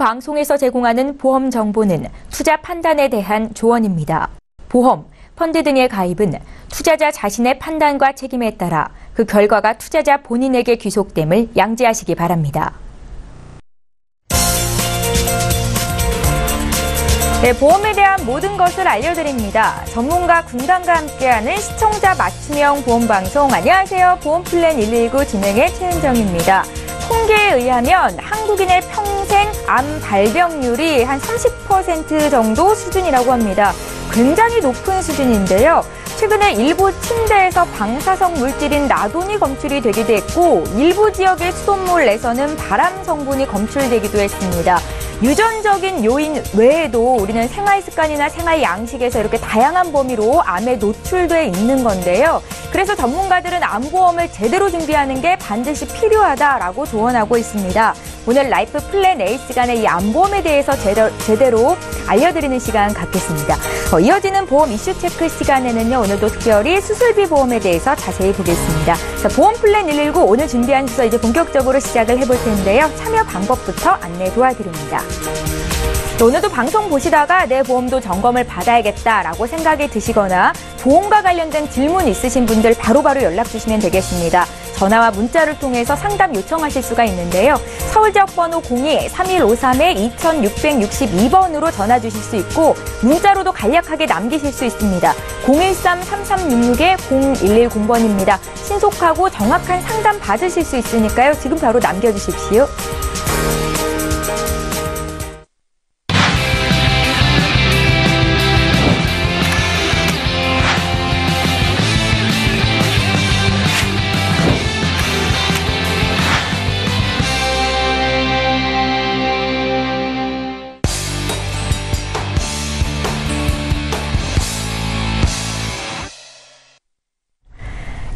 방송에서 제공하는 보험 정보는 투자 판단에 대한 조언입니다. 보험, 펀드 등의 가입은 투자자 자신의 판단과 책임에 따라 그 결과가 투자자 본인에게 귀속됨을 양지하시기 바랍니다. 네, 보험에 대한 모든 것을 알려드립니다. 전문가 군단과 함께하는 시청자 맞춤형 보험방송. 안녕하세요. 보험플랜 119 진행의 최은정입니다. 통계에 의하면 한국인의 평생 암 발병률이 한 30% 정도 수준이라고 합니다. 굉장히 높은 수준인데요. 최근에 일부 침대에서 방사성 물질인 라돈이 검출이 되기도 했고, 일부 지역의 수돗물 내서는 발암 성분이 검출되기도 했습니다. 유전적인 요인 외에도 우리는 생활 습관이나 생활 양식에서 이렇게 다양한 범위로 암에 노출돼 있는 건데요. 그래서 전문가들은 암보험을 제대로 준비하는 게 반드시 필요하다라고 조언하고 있습니다. 오늘 라이프 플랜 A 시간에 이 암보험에 대해서 제대로 알려드리는 시간 갖겠습니다. 이어지는 보험 이슈 체크 시간에는요, 오늘도 특별히 수술비 보험에 대해서 자세히 보겠습니다. 자, 보험 플랜 119 오늘 준비한 주소 이제 본격적으로 시작을 해볼 텐데요. 참여 방법부터 안내 도와드립니다. 오늘도 방송 보시다가 내 보험도 점검을 받아야겠다라고 생각이 드시거나 보험과 관련된 질문 있으신 분들 바로바로 연락 주시면 되겠습니다. 전화와 문자를 통해서 상담 요청하실 수가 있는데요. 서울 지역 번호 02-3153-2662번으로 전화 주실 수 있고, 문자로도 간략하게 남기실 수 있습니다. 013-3366-0110번입니다. 신속하고 정확한 상담 받으실 수 있으니까요. 지금 바로 남겨주십시오.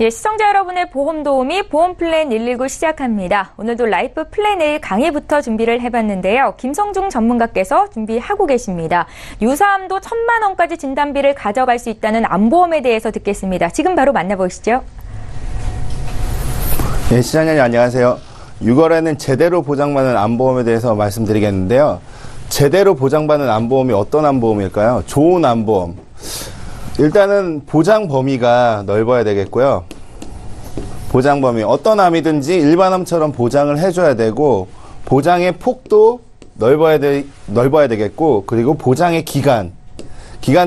예, 시청자 여러분의 보험 도우미 보험 플랜 119 시작합니다. 오늘도 라이프 플랜 A 강의부터 준비를 해봤는데요. 김성중 전문가께서 준비하고 계십니다. 유사암도 1,000만 원까지 진단비를 가져갈 수 있다는 암보험에 대해서 듣겠습니다. 지금 바로 만나보시죠. 네, 시장님 안녕하세요. 6월에는 제대로 보장받는 암보험에 대해서 말씀드리겠는데요. 제대로 보장받는 암보험이 어떤 암보험일까요? 좋은 암보험. 일단은 보장 범위가 넓어야 되겠고요. 보장 범위. 어떤 암이든지 일반암처럼 보장을 해줘야 되고, 보장의 폭도 넓어야 되겠고, 그리고 보장의 기간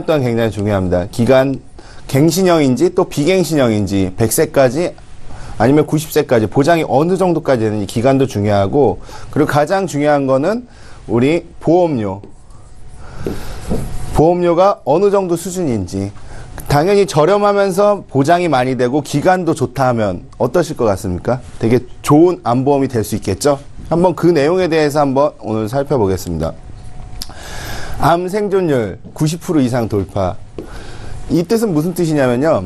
또한 굉장히 중요합니다. 기간, 갱신형인지 또 비갱신형인지 100세까지 아니면 90세까지 보장이 어느 정도까지 되는지 기간도 중요하고, 그리고 가장 중요한 거는 우리 보험료가 어느 정도 수준인지. 당연히 저렴하면서 보장이 많이 되고 기간도 좋다 하면 어떠실 것 같습니까? 되게 좋은 암보험이 될 수 있겠죠? 한번 그 내용에 대해서 한번 오늘 살펴보겠습니다. 암 생존율 90% 이상 돌파. 이 뜻은 무슨 뜻이냐면요.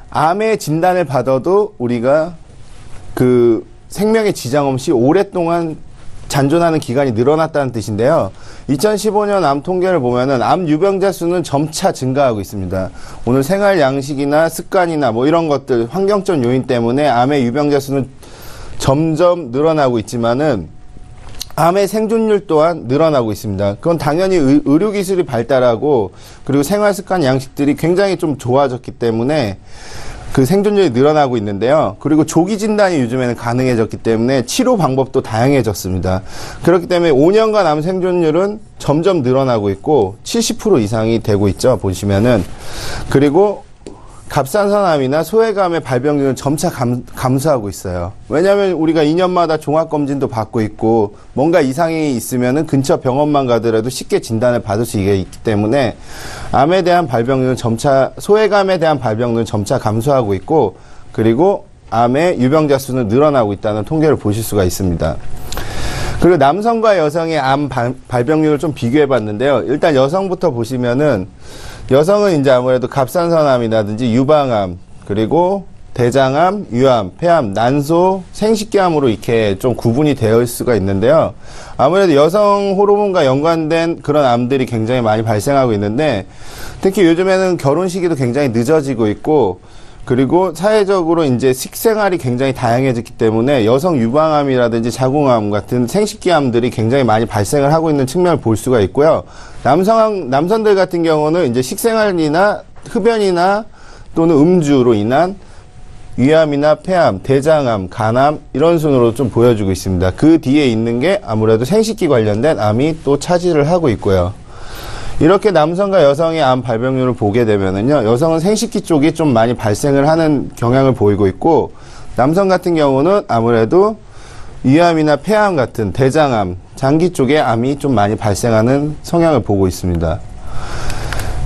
암의 진단을 받아도 우리가 그 생명에 지장 없이 오랫동안 잔존하는 기간이 늘어났다는 뜻인데요. 2015년 암 통계를 보면은 암 유병자 수는 점차 증가하고 있습니다. 오늘 생활 양식이나 습관이나 뭐 이런 것들, 환경적 요인 때문에 암의 유병자 수는 점점 늘어나고 있지만은 암의 생존율 또한 늘어나고 있습니다. 그건 당연히 의료기술이 발달하고, 그리고 생활 습관 양식들이 굉장히 좀 좋아졌기 때문에 그 생존율이 늘어나고 있는데요. 그리고 조기 진단이 요즘에는 가능해졌기 때문에 치료 방법도 다양해졌습니다. 그렇기 때문에 5년간 암 생존율은 점점 늘어나고 있고 70% 이상이 되고 있죠. 보시면은. 그리고 갑상선암이나 소외감의 발병률은 점차 감소하고 있어요. 왜냐하면 우리가 2년마다 종합검진도 받고 있고, 뭔가 이상이 있으면은 근처 병원만 가더라도 쉽게 진단을 받을 수 있기 때문에 암에 대한 발병률은 소외감에 대한 발병률은 점차 감소하고 있고, 그리고 암의 유병자 수는 늘어나고 있다는 통계를 보실 수가 있습니다. 그리고 남성과 여성의 암 발병률을 좀 비교해 봤는데요. 일단 여성부터 보시면은, 여성은 이제 아무래도 갑상선암이라든지 유방암, 그리고 대장암, 유암, 폐암, 난소, 생식기암으로 이렇게 좀 구분이 되어 있을 수가 있는데요. 아무래도 여성 호르몬과 연관된 그런 암들이 굉장히 많이 발생하고 있는데, 특히 요즘에는 결혼 시기도 굉장히 늦어지고 있고, 그리고 사회적으로 이제 식생활이 굉장히 다양해졌기 때문에 여성 유방암이라든지 자궁암 같은 생식기암들이 굉장히 많이 발생을 하고 있는 측면을 볼 수가 있고요. 남성들 같은 경우는 이제 식생활이나 흡연이나 또는 음주로 인한 위암이나 폐암, 대장암, 간암 이런 순으로 좀 보여주고 있습니다. 그 뒤에 있는 게 아무래도 생식기 관련된 암이 또 차지를 하고 있고요. 이렇게 남성과 여성의 암 발병률을 보게 되면은요, 여성은 생식기 쪽이 좀 많이 발생을 하는 경향을 보이고 있고, 남성 같은 경우는 아무래도 위암이나 폐암 같은 대장암, 장기 쪽의 암이 좀 많이 발생하는 성향을 보고 있습니다.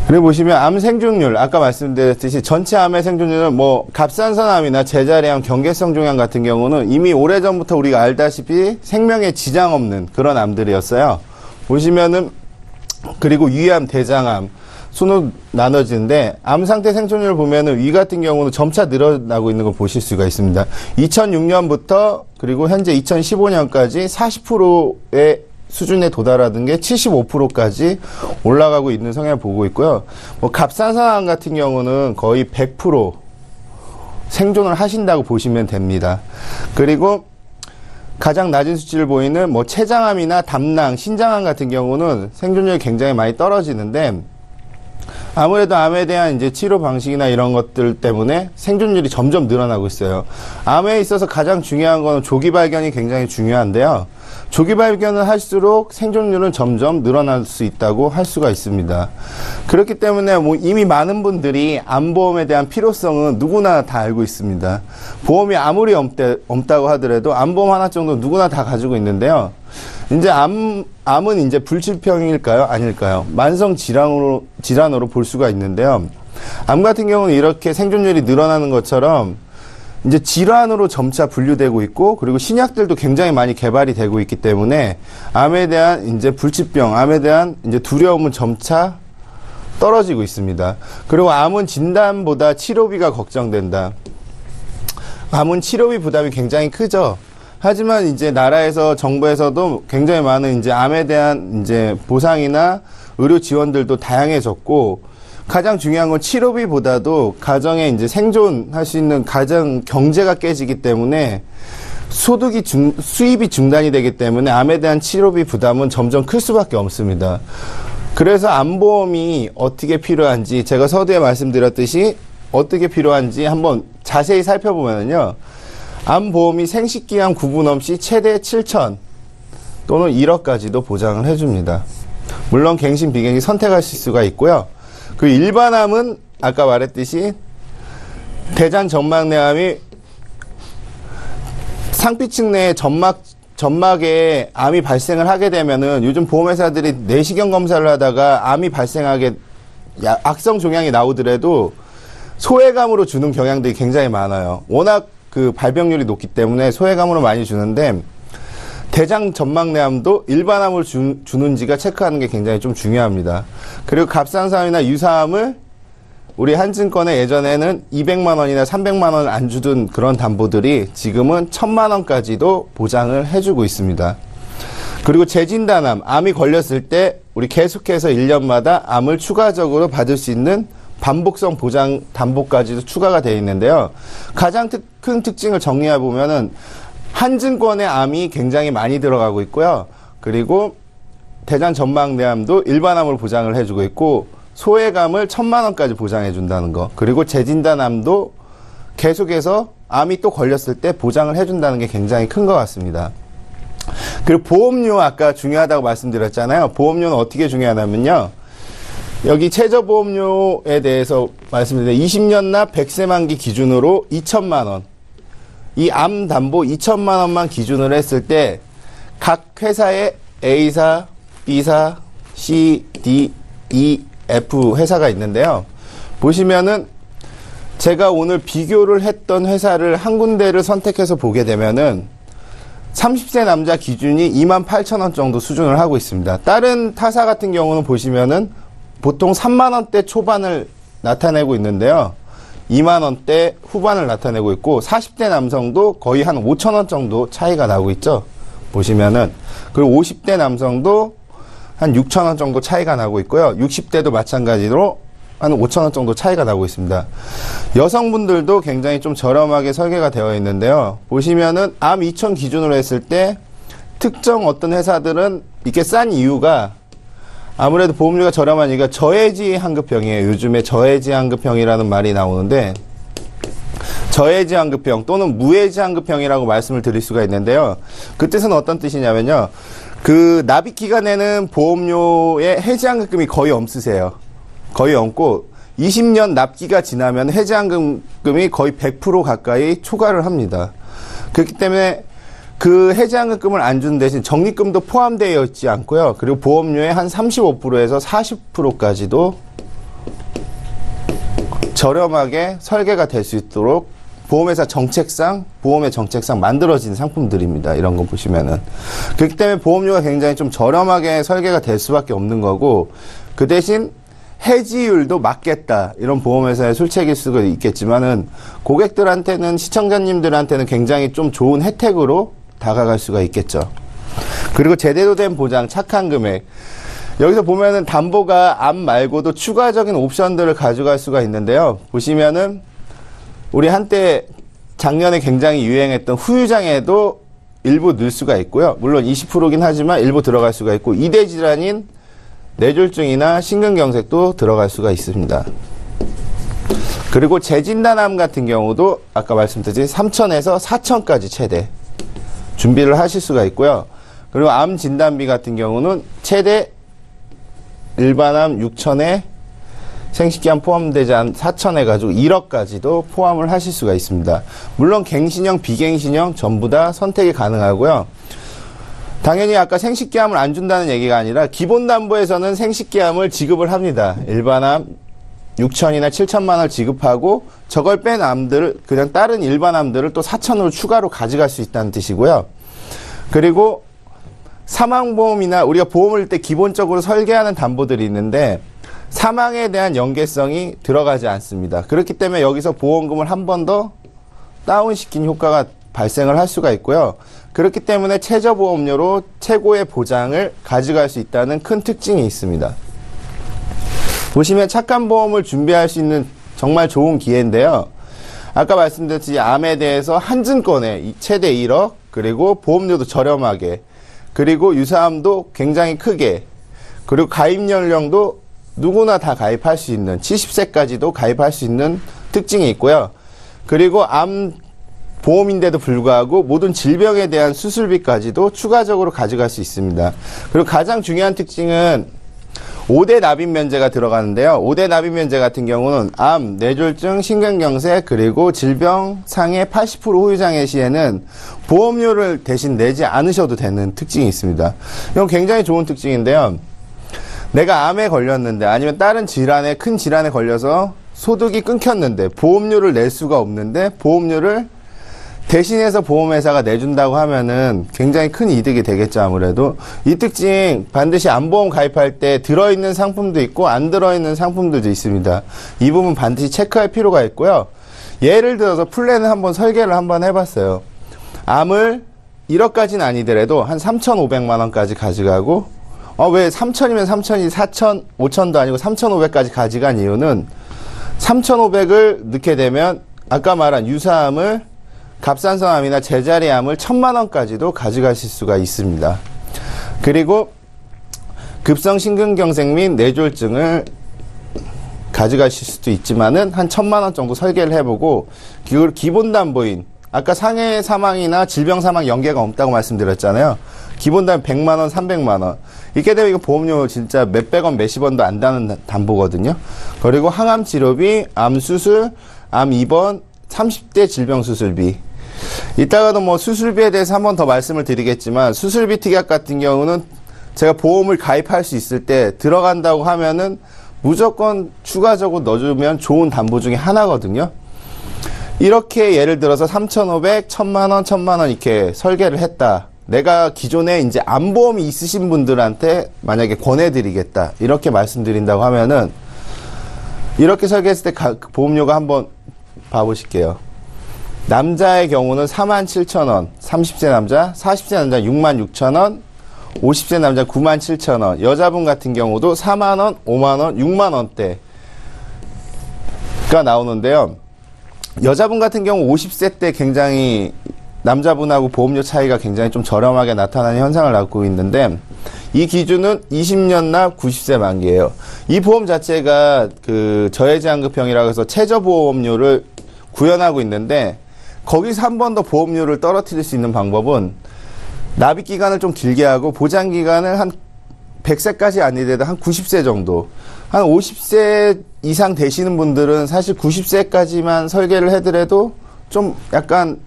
그리고 보시면 암 생존율, 아까 말씀드렸듯이 전체 암의 생존율은 뭐 갑상선암이나 제자리암, 경계성 종양 같은 경우는 이미 오래전부터 우리가 알다시피 생명에 지장 없는 그런 암들이었어요. 보시면은 그리고 위암, 대장암 순으로 나눠지는데 암 상태 생존율을 보면은 위 같은 경우는 점차 늘어나고 있는 걸 보실 수가 있습니다. 2006년부터 그리고 현재 2015년까지 40%의 수준에 도달하던 게 75%까지 올라가고 있는 성향을 보고 있고요. 뭐 갑상선암 같은 경우는 거의 100% 생존을 하신다고 보시면 됩니다. 그리고 가장 낮은 수치를 보이는 뭐 췌장암이나 담낭, 신장암 같은 경우는 생존율이 굉장히 많이 떨어지는데 아무래도 암에 대한 이제 치료 방식이나 이런 것들 때문에 생존율이 점점 늘어나고 있어요. 암에 있어서 가장 중요한 거는 조기 발견이 굉장히 중요한데요. 조기 발견을 할수록 생존율은 점점 늘어날 수 있다고 할 수가 있습니다. 그렇기 때문에 뭐 이미 많은 분들이 암보험에 대한 필요성은 누구나 다 알고 있습니다. 보험이 아무리 없다고 하더라도 암보험 하나 정도 누구나 다 가지고 있는데요. 이제 암은 이제 불치병일까요? 아닐까요? 만성 질환으로 볼 수가 있는데요. 암 같은 경우는 이렇게 생존율이 늘어나는 것처럼 이제 질환으로 점차 분류되고 있고, 그리고 신약들도 굉장히 많이 개발이 되고 있기 때문에 암에 대한 이제 불치병, 암에 대한 이제 두려움은 점차 떨어지고 있습니다. 그리고 암은 진단보다 치료비가 걱정된다. 암은 치료비 부담이 굉장히 크죠. 하지만 이제 나라에서 정부에서도 굉장히 많은 이제 암에 대한 이제 보상이나 의료 지원들도 다양해졌고, 가장 중요한 건 치료비보다도 가정에 이제 생존할 수 있는 가정 경제가 깨지기 때문에 수입이 중단이 되기 때문에 암에 대한 치료비 부담은 점점 클 수밖에 없습니다. 그래서 암보험이 어떻게 필요한지 제가 서두에 말씀드렸듯이 어떻게 필요한지 한번 자세히 살펴보면요. 암보험이 생식기암 구분 없이 최대 7천 또는 1억까지도 보장을 해줍니다. 물론 갱신, 비갱신 선택하실 수가 있고요. 그 일반암은 아까 말했듯이 대장 점막내암이 상피층 내에 점막에 암이 발생을 하게 되면은 요즘 보험회사들이 내시경 검사를 하다가 암이 발생하게 악성 종양이 나오더라도 소외감으로 주는 경향들이 굉장히 많아요. 워낙 그 발병률이 높기 때문에 소외감으로 많이 주는데 대장 점막내암도 일반암을 주는지가 체크하는 게 굉장히 좀 중요합니다. 그리고 갑상선암이나 유사암을 우리 한증권에 예전에는 200만 원이나 300만 원을 안 주던 그런 담보들이 지금은 1000만 원까지도 보장을 해주고 있습니다. 그리고 재진단암, 암이 걸렸을 때 우리 계속해서 1년마다 암을 추가적으로 받을 수 있는 반복성 보장 담보까지도 추가가 되어 있는데요. 가장 큰 특징을 정리해 보면은 한증권의 암이 굉장히 많이 들어가고 있고요. 그리고 대장 점막내암도 일반암으로 보장을 해주고 있고, 소외감을 1000만 원까지 보장해 준다는 거. 그리고 재진단암도 계속해서 암이 또 걸렸을 때 보장을 해준다는 게 굉장히 큰 것 같습니다. 그리고 보험료 아까 중요하다고 말씀드렸잖아요. 보험료는 어떻게 중요하냐면요. 여기 최저보험료에 대해서 말씀드렸는데 20년 납 100세 만기 기준으로 2천만 원. 이 암 담보 2천만 원만 기준으로 했을 때 각 회사에 A사, B사, C, D, E, F 회사가 있는데요. 보시면은 제가 오늘 비교를 했던 회사를 한 군데를 선택해서 보게 되면은 30세 남자 기준이 28,000원 정도 수준을 하고 있습니다. 다른 타사 같은 경우는 보시면은 보통 3만 원대 초반을 나타내고 있는데요. 2만 원대 후반을 나타내고 있고 40대 남성도 거의 한 5,000원 정도 차이가 나고 있죠. 보시면은. 그리고 50대 남성도 한 6,000원 정도 차이가 나고 있고요. 60대도 마찬가지로 한 5,000원 정도 차이가 나고 있습니다. 여성분들도 굉장히 좀 저렴하게 설계가 되어 있는데요. 보시면은 암 2천 기준으로 했을 때 특정 어떤 회사들은 이렇게 싼 이유가 아무래도 보험료가 저렴한 이유가 저해지 환급형이에요. 요즘에 저해지 환급형이라는 말이 나오는데 저해지 환급형 또는 무해지 환급형이라고 말씀을 드릴 수가 있는데요. 그 뜻은 어떤 뜻이냐면요. 그 납입 기간에는 보험료의 해지 환급금이 거의 없으세요. 거의 없고 20년 납기가 지나면 해지 환급금이 거의 100% 가까이 초과를 합니다. 그렇기 때문에 그 해지 환급금을 안 주는 대신 적립금도 포함되어 있지 않고요. 그리고 보험료의 한 35%에서 40%까지도 저렴하게 설계가 될 수 있도록 보험의 정책상 만들어진 상품들입니다. 이런 거 보시면은. 그렇기 때문에 보험료가 굉장히 좀 저렴하게 설계가 될 수밖에 없는 거고, 그 대신 해지율도 맞겠다. 이런 보험회사의 술책일 수가 있겠지만은, 고객들한테는, 시청자님들한테는 굉장히 좀 좋은 혜택으로 다가갈 수가 있겠죠. 그리고 제대로 된 보장, 착한 금액. 여기서 보면은 담보가 암 말고도 추가적인 옵션들을 가져갈 수가 있는데요. 보시면은 우리 한때 작년에 굉장히 유행했던 후유장애도 일부 넣을 수가 있고요. 물론 20%긴 하지만 일부 들어갈 수가 있고, 이대 질환인 뇌졸중이나 심근경색도 들어갈 수가 있습니다. 그리고 재진단암 같은 경우도 아까 말씀드린 3,000에서 4,000까지 최대 준비를 하실 수가 있고요. 그리고 암 진단비 같은 경우는 최대 일반암 6,000에 생식기암 포함되지 않은 4,000 해가지고 1억까지도 포함을 하실 수가 있습니다. 물론 갱신형, 비갱신형 전부 다 선택이 가능하고요. 당연히 아까 생식기암을 안 준다는 얘기가 아니라 기본담보에서는 생식기암을 지급을 합니다. 일반암 6,000이나 7,000만 원을 지급하고 저걸 뺀 암들을 그냥 다른 일반암들을 또 4,000으로 추가로 가져갈 수 있다는 뜻이고요. 그리고 사망보험이나 우리가 보험을 할 때 기본적으로 설계하는 담보들이 있는데 사망에 대한 연계성이 들어가지 않습니다. 그렇기 때문에 여기서 보험금을 한 번 더 다운시킨 효과가 발생을 할 수가 있고요. 그렇기 때문에 최저보험료로 최고의 보장을 가져갈 수 있다는 큰 특징이 있습니다. 보시면 착한 보험을 준비할 수 있는 정말 좋은 기회인데요. 아까 말씀드렸듯이 암에 대해서 한증권에 최대 1억, 그리고 보험료도 저렴하게, 그리고 유사암도 굉장히 크게, 그리고 가입 연령도 누구나 다 가입할 수 있는 70세까지도 가입할 수 있는 특징이 있고요. 그리고 암 보험인데도 불구하고 모든 질병에 대한 수술비까지도 추가적으로 가져갈 수 있습니다. 그리고 가장 중요한 특징은 5대 납입 면제가 들어가는데요. 5대 납입 면제 같은 경우는 암, 뇌졸중, 심근경색, 그리고 질병 상해 80% 후유장애 시에는 보험료를 대신 내지 않으셔도 되는 특징이 있습니다. 이건 굉장히 좋은 특징인데요. 내가 암에 걸렸는데 아니면 다른 질환에, 큰 질환에 걸려서 소득이 끊겼는데 보험료를 낼 수가 없는데 보험료를 대신해서 보험회사가 내준다고 하면은 굉장히 큰 이득이 되겠죠. 아무래도 이 특징 반드시 암보험 가입할 때 들어있는 상품도 있고 안 들어있는 상품들도 있습니다. 이 부분 반드시 체크할 필요가 있고요. 예를 들어서 플랜을 한번 설계를 한번 해봤어요. 암을 1억까지는 아니더라도 한 3,500만 원까지 가져가고, 왜 3,000이면 3,000이 4,000, 5,000도 아니고 3,500까지 가져간 이유는 3,500을 넣게 되면 아까 말한 유사암을, 갑상선암이나 제자리암을 1,000만 원까지도 가져가실 수가 있습니다. 그리고 급성 심근경색 및 뇌졸중을 가져가실 수도 있지만은 한 1,000만 원 정도 설계를 해보고, 그걸 기본담보인, 아까 상해 사망이나 질병 사망 연계가 없다고 말씀드렸잖아요. 기본담 100만 원, 300만 원. 이렇게 되면 이거 보험료 진짜 몇백 원, 몇십 원도 안 나는 담보거든요. 그리고 항암 치료비, 암 수술, 암 입원, 30대 질병 수술비. 이따가도 뭐 수술비에 대해서 한 번 더 말씀을 드리겠지만, 수술비 특약 같은 경우는 제가 보험을 가입할 수 있을 때 들어간다고 하면은 무조건 추가적으로 넣어주면 좋은 담보 중에 하나거든요. 이렇게 예를 들어서 3,500, 1,000만 원, 1,000만 원 이렇게 설계를 했다. 내가 기존에 이제 암보험이 있으신 분들한테 만약에 권해드리겠다. 이렇게 말씀드린다고 하면은, 이렇게 설계했을 때 보험료가 한번 봐보실게요. 남자의 경우는 47,000원, 30세 남자, 40세 남자 66,000원, 50세 남자 97,000원, 여자분 같은 경우도 4만원, 5만원, 6만원대. 나오는데요. 여자분 같은 경우 50세 때 굉장히 남자분하고 보험료 차이가 굉장히 좀 저렴하게 나타나는 현상을 갖고 있는데 이 기준은 20년 납 90세 만기예요. 이 보험 자체가 그 저해지환급형이라고 해서 최저보험료를 구현하고 있는데 거기서 한 번 더 보험료를 떨어뜨릴 수 있는 방법은 납입 기간을 좀 길게 하고 보장 기간을 한 100세까지 아니더라도 한 90세 정도, 한 50세 이상 되시는 분들은 사실 90세까지만 설계를 해더라도 좀 약간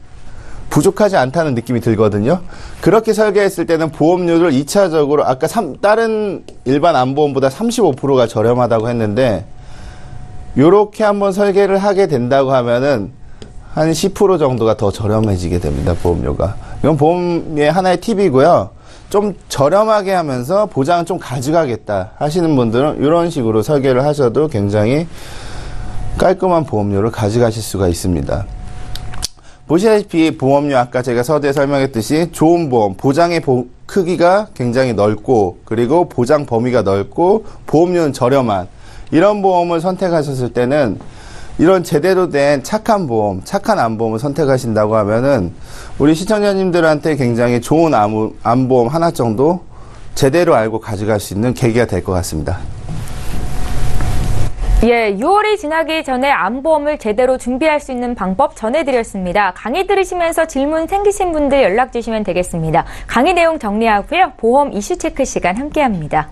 부족하지 않다는 느낌이 들거든요. 그렇게 설계했을 때는 보험료를 2차적으로 아까 다른 일반 암보험보다 35%가 저렴하다고 했는데 요렇게 한번 설계를 하게 된다고 하면은 한 10% 정도가 더 저렴해지게 됩니다, 보험료가. 이건 보험의 하나의 팁이고요. 좀 저렴하게 하면서 보장은 좀 가져가겠다 하시는 분들은 이런 식으로 설계를 하셔도 굉장히 깔끔한 보험료를 가져가실 수가 있습니다. 보시다시피 보험료 아까 제가 서두에 설명했듯이 좋은 보험, 보장의 크기가 굉장히 넓고 그리고 보장 범위가 넓고 보험료는 저렴한 이런 보험을 선택하셨을 때는 이런 제대로 된 착한 보험, 착한 암보험을 선택하신다고 하면은 우리 시청자님들한테 굉장히 좋은 암보험 하나 정도 제대로 알고 가져갈 수 있는 계기가 될 것 같습니다. 예, 6월이 지나기 전에 암보험을 제대로 준비할 수 있는 방법 전해드렸습니다. 강의 들으시면서 질문 생기신 분들 연락 주시면 되겠습니다. 강의 내용 정리하고요. 보험 이슈 체크 시간 함께합니다.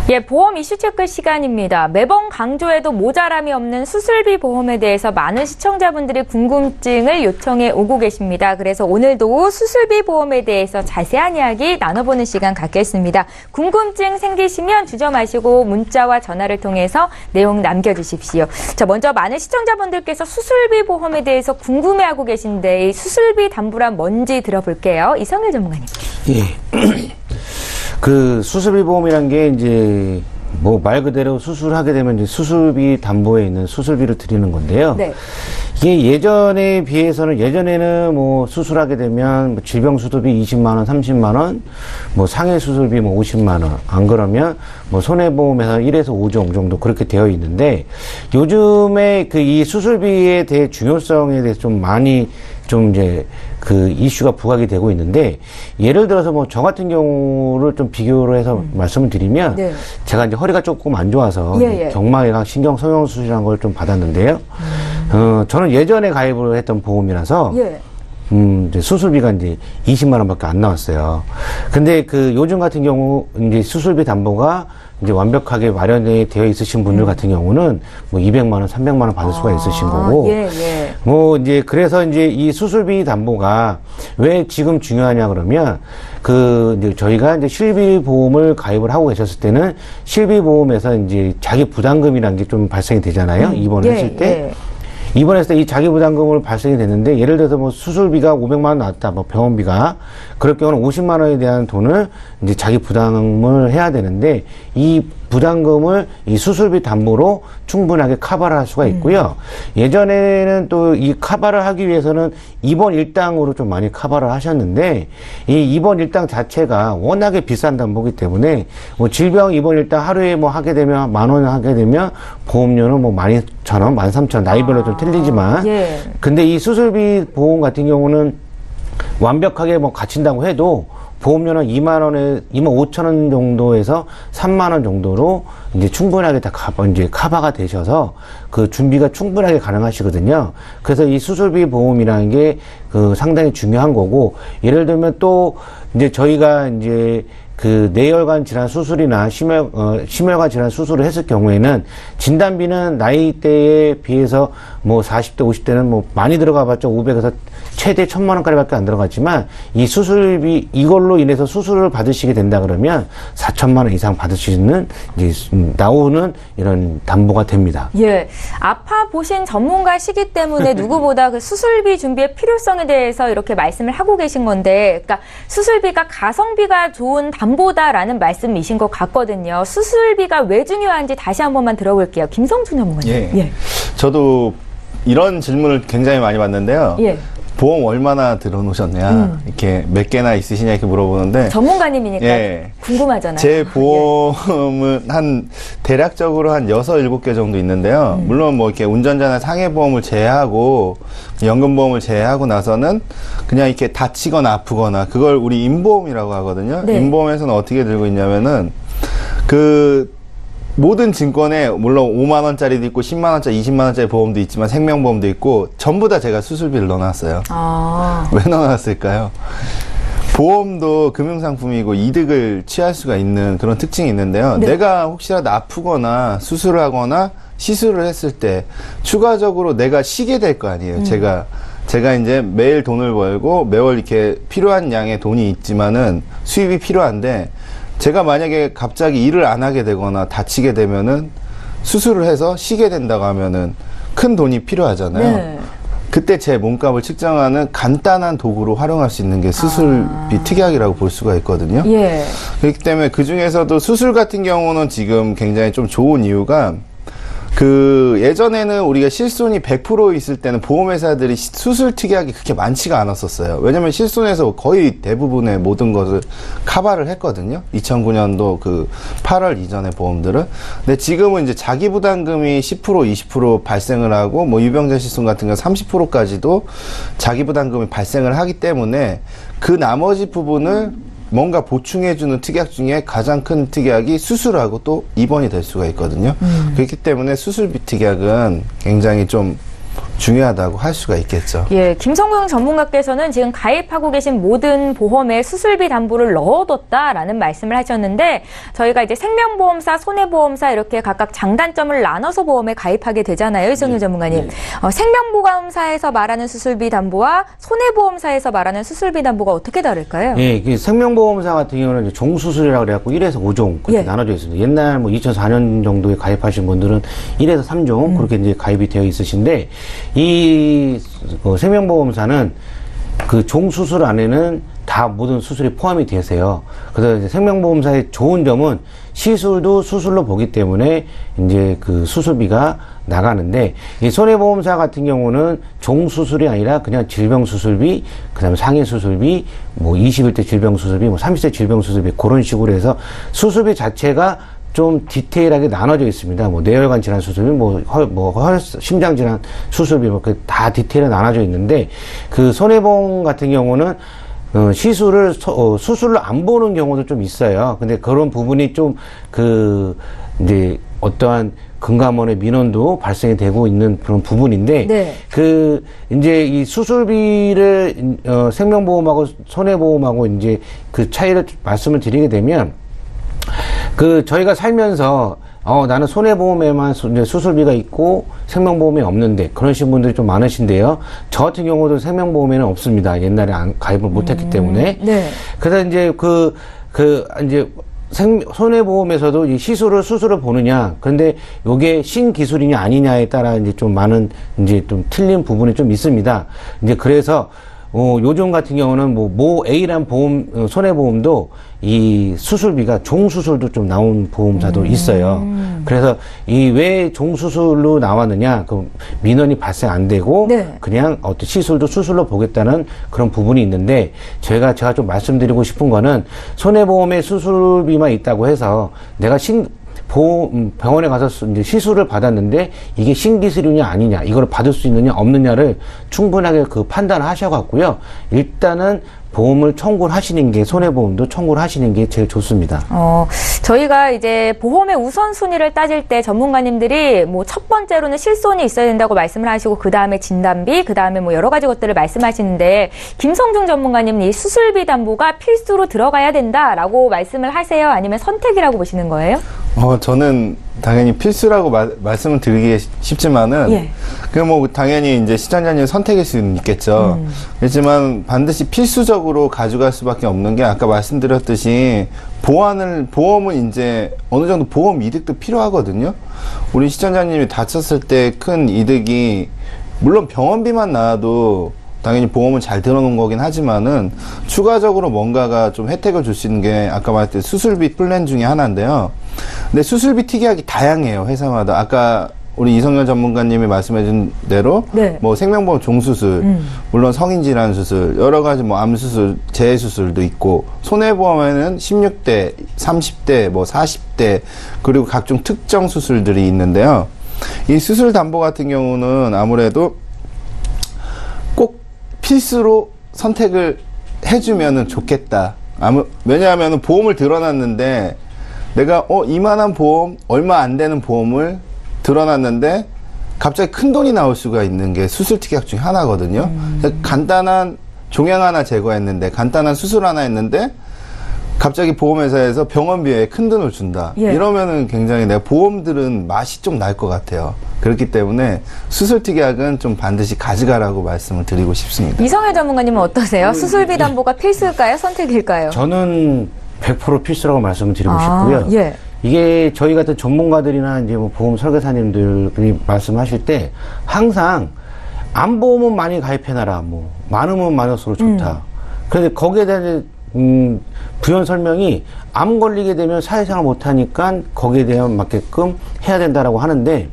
예, 보험 이슈 체크 시간입니다. 매번 강조해도 모자람이 없는 수술비 보험에 대해서 많은 시청자분들이 궁금증을 요청해 오고 계십니다. 그래서 오늘도 수술비 보험에 대해서 자세한 이야기 나눠보는 시간 갖겠습니다. 궁금증 생기시면 주저 마시고 문자와 전화를 통해서 내용 남겨주십시오. 자, 먼저 많은 시청자분들께서 수술비 보험에 대해서 궁금해하고 계신데 이 수술비 담보란 뭔지 들어볼게요. 이성일 전문가님. 예. 그 수술비 보험이란 게 이제 뭐 말 그대로 수술하게 되면 이제 수술비 담보에 있는 수술비를 드리는 건데요. 네. 이게 예전에 비해서는 예전에는 뭐 수술하게 되면 뭐 질병 수술비 20만 원, 30만 원, 뭐 상해 수술비 뭐 50만 원, 안 그러면 뭐 손해보험에서 1에서 5종 정도 그렇게 되어 있는데 요즘에 그 이 수술비에 대해 중요성에 대해서 좀 많이 좀 이제 그 이슈가 부각이 되고 있는데 예를 들어서 뭐 저 같은 경우를 좀 비교를 해서 말씀을 드리면 네. 제가 이제 허리가 조금 안 좋아서 예. 경막외곽 신경 성형 수술이라는 걸 좀 받았는데요. 저는 예전에 가입을 했던 보험이라서 예. 이제 수술비가 이제 20만 원밖에 안 나왔어요. 근데 그 요즘 같은 경우 이제 수술비 담보가 이제 완벽하게 마련이 되어 있으신 분들 같은 경우는 뭐 200만 원, 300만 원 받을 수가 있으신 거고. 예, 예. 뭐 이제 그래서 이제 이 수술비 담보가 왜 지금 중요하냐 그러면 이제 저희가 이제 실비보험을 가입을 하고 계셨을 때는 실비보험에서 이제 자기 부담금이라는 게 좀 발생이 되잖아요. 입원을 했을 때. 예. 입원했을 때 이 자기 부담금을 발생이 됐는데 예를 들어서 뭐 수술비가 500만 원 나왔다, 뭐 병원비가 그럴 경우는 50만 원에 대한 돈을 이제 자기 부담을 해야 되는데 이 부담금을 이 수술비 담보로 충분하게 커버를 할 수가 있고요. 예전에는 또 이 커버를 하기 위해서는 입원 일당으로 좀 많이 커버를 하셨는데 이 입원 일당 자체가 워낙에 비싼 담보기 때문에 뭐 질병 입원 일당 하루에 뭐 하게 되면 10,000원 하게 되면 보험료는 뭐 12,000원, 13,000원 나이별로 좀 틀리지만 예. 근데 이 수술비 보험 같은 경우는 완벽하게 뭐 갖춘다고 해도 보험료는 25,000원 정도에서 3만 원 정도로 이제 충분하게 다 이제 커버가 되셔서 그 준비가 충분하게 가능하시거든요. 그래서 이 수술비 보험이라는 게 상당히 중요한 거고, 예를 들면 또 이제 저희가 이제 그 뇌혈관 질환 수술이나 심혈관 질환 수술을 했을 경우에는 진단비는 나이대에 비해서 뭐 40대, 50대는 뭐 많이 들어가봤자 500에서 최대 1,000만 원까지밖에 안 들어갔지만 이 수술비 이걸로 인해서 수술을 받으시게 된다 그러면 4,000만 원 이상 받을 수 있는 이제 나오는 이런 담보가 됩니다. 예, 아파 보신 전문가시기 때문에 누구보다 그 수술비 준비의 필요성에 대해서 이렇게 말씀을 하고 계신 건데, 그러니까 수술비가 가성비가 좋은 담보다라는 말씀이신 것 같거든요. 수술비가 왜 중요한지 다시 한 번만 들어볼게요. 김성준 전문가님. 예. 저도 이런 질문을 굉장히 많이 받는데요. 예. 보험 얼마나 들어놓으셨냐, 이렇게 몇 개나 있으시냐 이렇게 물어보는데, 전문가님이니까 예. 궁금하잖아요. 제 보험은 한 대략적으로 한 6, 7개 정도 있는데요. 물론 뭐 이렇게 운전자나 상해보험을 제외하고 연금보험을 제외하고 나서는 그냥 이렇게 다치거나 아프거나 그걸 우리 임보험이라고 하거든요. 네. 임보험에서는 어떻게 들고 있냐면은 모든 증권에 물론 5만 원짜리도 있고 10만 원짜리, 20만 원짜리 보험도 있지만 생명보험도 있고 전부 다 제가 수술비를 넣어놨어요. 왜 넣어놨을까요? 보험도 금융상품이고 이득을 취할 수가 있는 그런 특징이 있는데요. 네. 내가 혹시라도 아프거나 수술을 하거나 시술을 했을 때 추가적으로 내가 쉬게 될 거 아니에요. 제가 이제 매일 돈을 벌고 매월 이렇게 필요한 양의 돈이 있지만은 수입이 필요한데 제가 만약에 갑자기 일을 안 하게 되거나 다치게 되면은 수술을 해서 쉬게 된다고 하면은 큰 돈이 필요하잖아요. 네. 그때 제 몸값을 측정하는 간단한 도구로 활용할 수 있는 게 수술비 특약이라고 볼 수가 있거든요. 예. 그렇기 때문에 그 중에서도 수술 같은 경우는 지금 굉장히 좀 좋은 이유가 예전에는 우리가 실손이 100% 있을 때는 보험회사들이 수술 특약이 그렇게 많지가 않았었어요. 왜냐면 실손에서 거의 대부분의 모든 것을 커버를 했거든요. 2009년도 8월 이전의 보험들은. 근데 지금은 이제 자기 부담금이 10%, 20% 발생을 하고, 뭐 유병자 실손 같은 경우 30%까지도 자기 부담금이 발생을 하기 때문에 그 나머지 부분을 뭔가 보충해주는 특약 중에 가장 큰 특약이 수술하고 또 입원이 될 수가 있거든요. 그렇기 때문에 수술비 특약은 굉장히 좀 중요하다고 할 수가 있겠죠. 예, 김성경 전문가께서는 지금 가입하고 계신 모든 보험에 수술비 담보를 넣어뒀다라는 말씀을 하셨는데, 저희가 이제 생명보험사, 손해보험사 이렇게 각각 장단점을 나눠서 보험에 가입하게 되잖아요, 이성윤 전문가님. 생명보험사에서 말하는 수술비 담보와 손해보험사에서 말하는 수술비 담보가 어떻게 다를까요? 예, 생명보험사 같은 경우는 종수술이라고 그래갖고 1에서 5종 그렇게 예. 나눠져 있습니다. 옛날 뭐 2004년 정도에 가입하신 분들은 1에서 3종 그렇게 이제 가입이 되어 있으신데, 이 생명보험사는 그 종수술 안에는 다 모든 수술이 포함이 되세요. 그래서 이제 생명보험사의 좋은 점은 시술도 수술로 보기 때문에 이제 그 수술비가 나가는데, 이 손해보험사 같은 경우는 종수술이 아니라 그냥 질병수술비, 그 다음에 상해수술비, 뭐 21대 질병수술비, 뭐 30대 질병수술비 그런 식으로 해서 수술비 자체가 좀 디테일하게 나눠져 있습니다. 뭐 뇌혈관 질환 수술비, 심장 질환 수술비, 다 디테일하게 나눠져 있는데, 그 손해보험 같은 경우는 수술을 안 보는 경우도 좀 있어요. 근데 그런 부분이 좀 이제 어떠한 금감원의 민원도 발생이 되고 있는 그런 부분인데, 네. 이제 이 수술비를, 생명보험하고 손해보험하고 이제 그 차이를 말씀을 드리게 되면, 저희가 살면서 나는 손해보험에만 이제 수술비가 있고 생명보험이 없는데 그러신 분들이 좀 많으신데요. 저 같은 경우도 생명보험에는 없습니다. 옛날에 가입을 못했기 때문에. 네. 그래서 이제 이제 손해보험에서도 이 수술을 보느냐. 그런데 요게 신기술이냐 아니냐에 따라 이제 좀 많은 이제 좀 틀린 부분이 좀 있습니다. 이제 그래서 요즘 같은 경우는 모 A란 손해보험도 이 수술비가 종수술도 좀 나온 보험사도 있어요. 그래서 이 왜 종수술로 나왔느냐, 그 민원이 발생 안 되고, 네. 그냥 어떤 시술도 수술로 보겠다는 그런 부분이 있는데, 제가 좀 말씀드리고 싶은 거는, 손해보험에 수술비만 있다고 해서, 내가 병원에 가서 이제 시술을 받았는데 이게 신기술이냐 아니냐 이걸 받을 수 있느냐 없느냐를 충분하게 판단하셔갖고요. 일단은 보험을 청구를 하시는 게 손해보험도 청구를 하시는 게 제일 좋습니다. 저희가 이제 보험의 우선순위를 따질 때 전문가님들이 첫 번째로는 실손이 있어야 된다고 말씀을 하시고 그 다음에 진단비, 그 다음에 여러 가지 것들을 말씀하시는데 김성중 전문가님은 이 수술비 담보가 필수로 들어가야 된다라고 말씀을 하세요? 아니면 선택이라고 보시는 거예요? 저는 당연히 필수라고 말씀을 드리기 쉽지만은, 예. 당연히 이제 시청자님 선택일 수는 있겠죠. 그렇지만 반드시 필수적으로 가져갈 수밖에 없는 게 아까 말씀드렸듯이 보험은 이제 어느 정도 보험 이득도 필요하거든요. 우리 시청자님이 다쳤을 때 큰 이득이 물론 병원비만 나와도 당연히 보험은 잘 들어놓은 거긴 하지만은 추가적으로 뭔가가 좀 혜택을 줄 수 있는 게 아까 말했듯이 수술비 플랜 중에 하나인데요. 근데 수술비 특이하게 다양해요, 회사마다. 아까 우리 이성열 전문가님이 말씀해준 대로 네. 생명보험 종수술, 물론 성인질환 수술, 여러 가지 암수술, 재수술도 있고, 손해보험에는 16대, 30대, 40대, 그리고 각종 특정 수술들이 있는데요. 이 수술 담보 같은 경우는 아무래도 꼭 필수로 선택을 해주면은 좋겠다. 왜냐하면 보험을 들어놨는데 내가 이만한 보험, 얼마 안 되는 보험을 들어놨는데 갑자기 큰 돈이 나올 수가 있는 게 수술 특약 중에 하나거든요. 간단한 종양 하나 제거했는데, 간단한 수술 하나 했는데 갑자기 보험회사에서 병원비에 큰 돈을 준다. 예. 이러면은 굉장히 내가 보험들은 맛이 좀 날 것 같아요. 그렇기 때문에 수술 특약은 좀 반드시 가져가라고 말씀을 드리고 싶습니다. 이성열 전문가님은 어떠세요? 수술비 담보가 필수일까요? 선택일까요? 저는 100% 필수라고 말씀을 드리고 싶고요. 예. 이게 저희 같은 전문가들이나 이제 보험 설계사님들이 말씀하실 때 항상 암보험은 많이 가입해놔라. 많으면 많을수록 좋다. 그런데 거기에 대한 부연 설명이 암 걸리게 되면 사회생활 못하니까 거기에 대한 맞게끔 해야 된다라고 하는데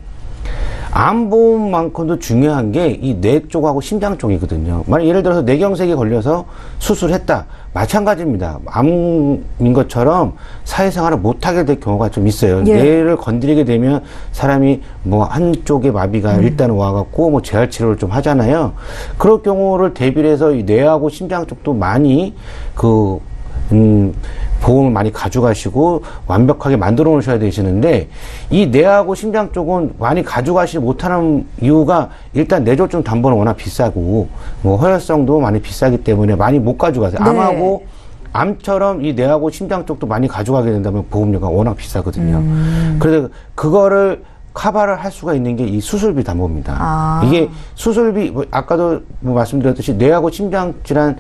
암보험만큼도 중요한 게 이 뇌 쪽하고 심장 쪽이거든요. 만약 예를 들어서 뇌경색이 걸려서 수술했다. 마찬가지입니다. 암인 것처럼 사회생활을 못하게 될 경우가 좀 있어요. 예. 뇌를 건드리게 되면 사람이 한쪽에 마비가 일단 와갖고 재활치료를 좀 하잖아요. 그럴 경우를 대비를 해서 이 뇌하고 심장 쪽도 많이 보험을 많이 가져가시고 완벽하게 만들어 놓으셔야 되시는데 이 뇌하고 심장 쪽은 많이 가져가시지 못하는 이유가 일단 뇌졸중 담보는 워낙 비싸고 허혈성도 많이 비싸기 때문에 많이 못 가져가세요. 네. 암하고 암처럼 이 뇌하고 심장 쪽도 많이 가져가게 된다면 보험료가 워낙 비싸거든요. 그래서 그거를 커버를 할 수가 있는 게 이 수술비 담보입니다. 이게 수술비 아까도 말씀드렸듯이 뇌하고 심장 질환